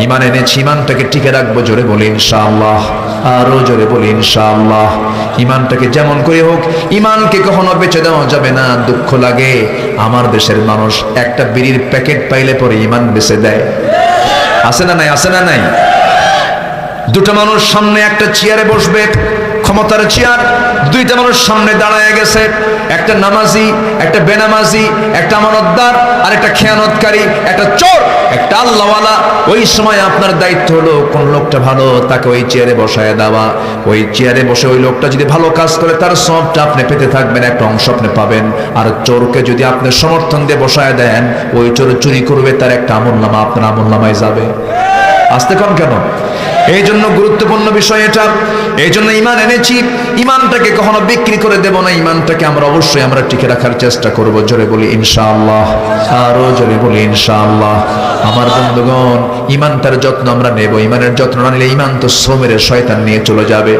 ঈমান এনেছি, ঈমানটাকে টিকে রাখবো। জোরে বলি ইনশাআল্লাহ, আরো জোরে বলি ইনশাআল্লাহ। ঈমানটাকে যেমন করে হোক, ঈমানকে কখনো বেচে দেওয়া যাবে না। দুঃখ লাগে আমার দেশের মানুষ একটা বিড়ির প্যাকেট পাইলে পরে ঈমান বেচে দেয়। আছে না নাই? আছে না নাই? দুটো মানুষ সামনে একটা চেয়ারে বসবে, ক্ষমতার চেয়ার, দুইটা মানুষ সামনে দাঁড়ায় গেছে, একটা নামাজি, একটা বেনামাজি, একটা আমানতদার আর একটা খেয়ানতকারী, একটা চোর, একটা আল্লাহওয়ালা। ওই সময় আপনার দায়িত্ব হলো কোন লোকটা ভালো তাকে ওই চেয়ারে বসায় দেওয়া। ওই চেয়ারে বসে ওই লোকটা যদি ভালো কাজ করে তার সবটা আপনি পেতে থাকবেন, একটা অংশ আপনি পাবেন। আর চোরকে যদি আপনি সমর্থন দিয়ে বসায় দেন, ওই চোর চুরি করবে, তার একটা আমলনামা আপনার আমলনামায় যাবে। আসতে কম কেন? এই জন্য গুরুত্বপূর্ণ বিষয় এটা। এই জন্য ঈমান এনেছি, ঈমানটাকে কখনো বিক্রি করে দেব না। ঈমানটাকে আমরা অবশ্যই আমরা টিকে রাখার চেষ্টা করব। জোরে বলি ইনশাআল্লাহ, আরো জোরে বলি ইনশাআল্লাহ। আমার বন্ধুগণ, ঈমানটার যত্ন আমরা নেব। ঈমানের যত্ন না নিলে ঈমান তো শ্রমের শয়তান নিয়ে চলে যাবে।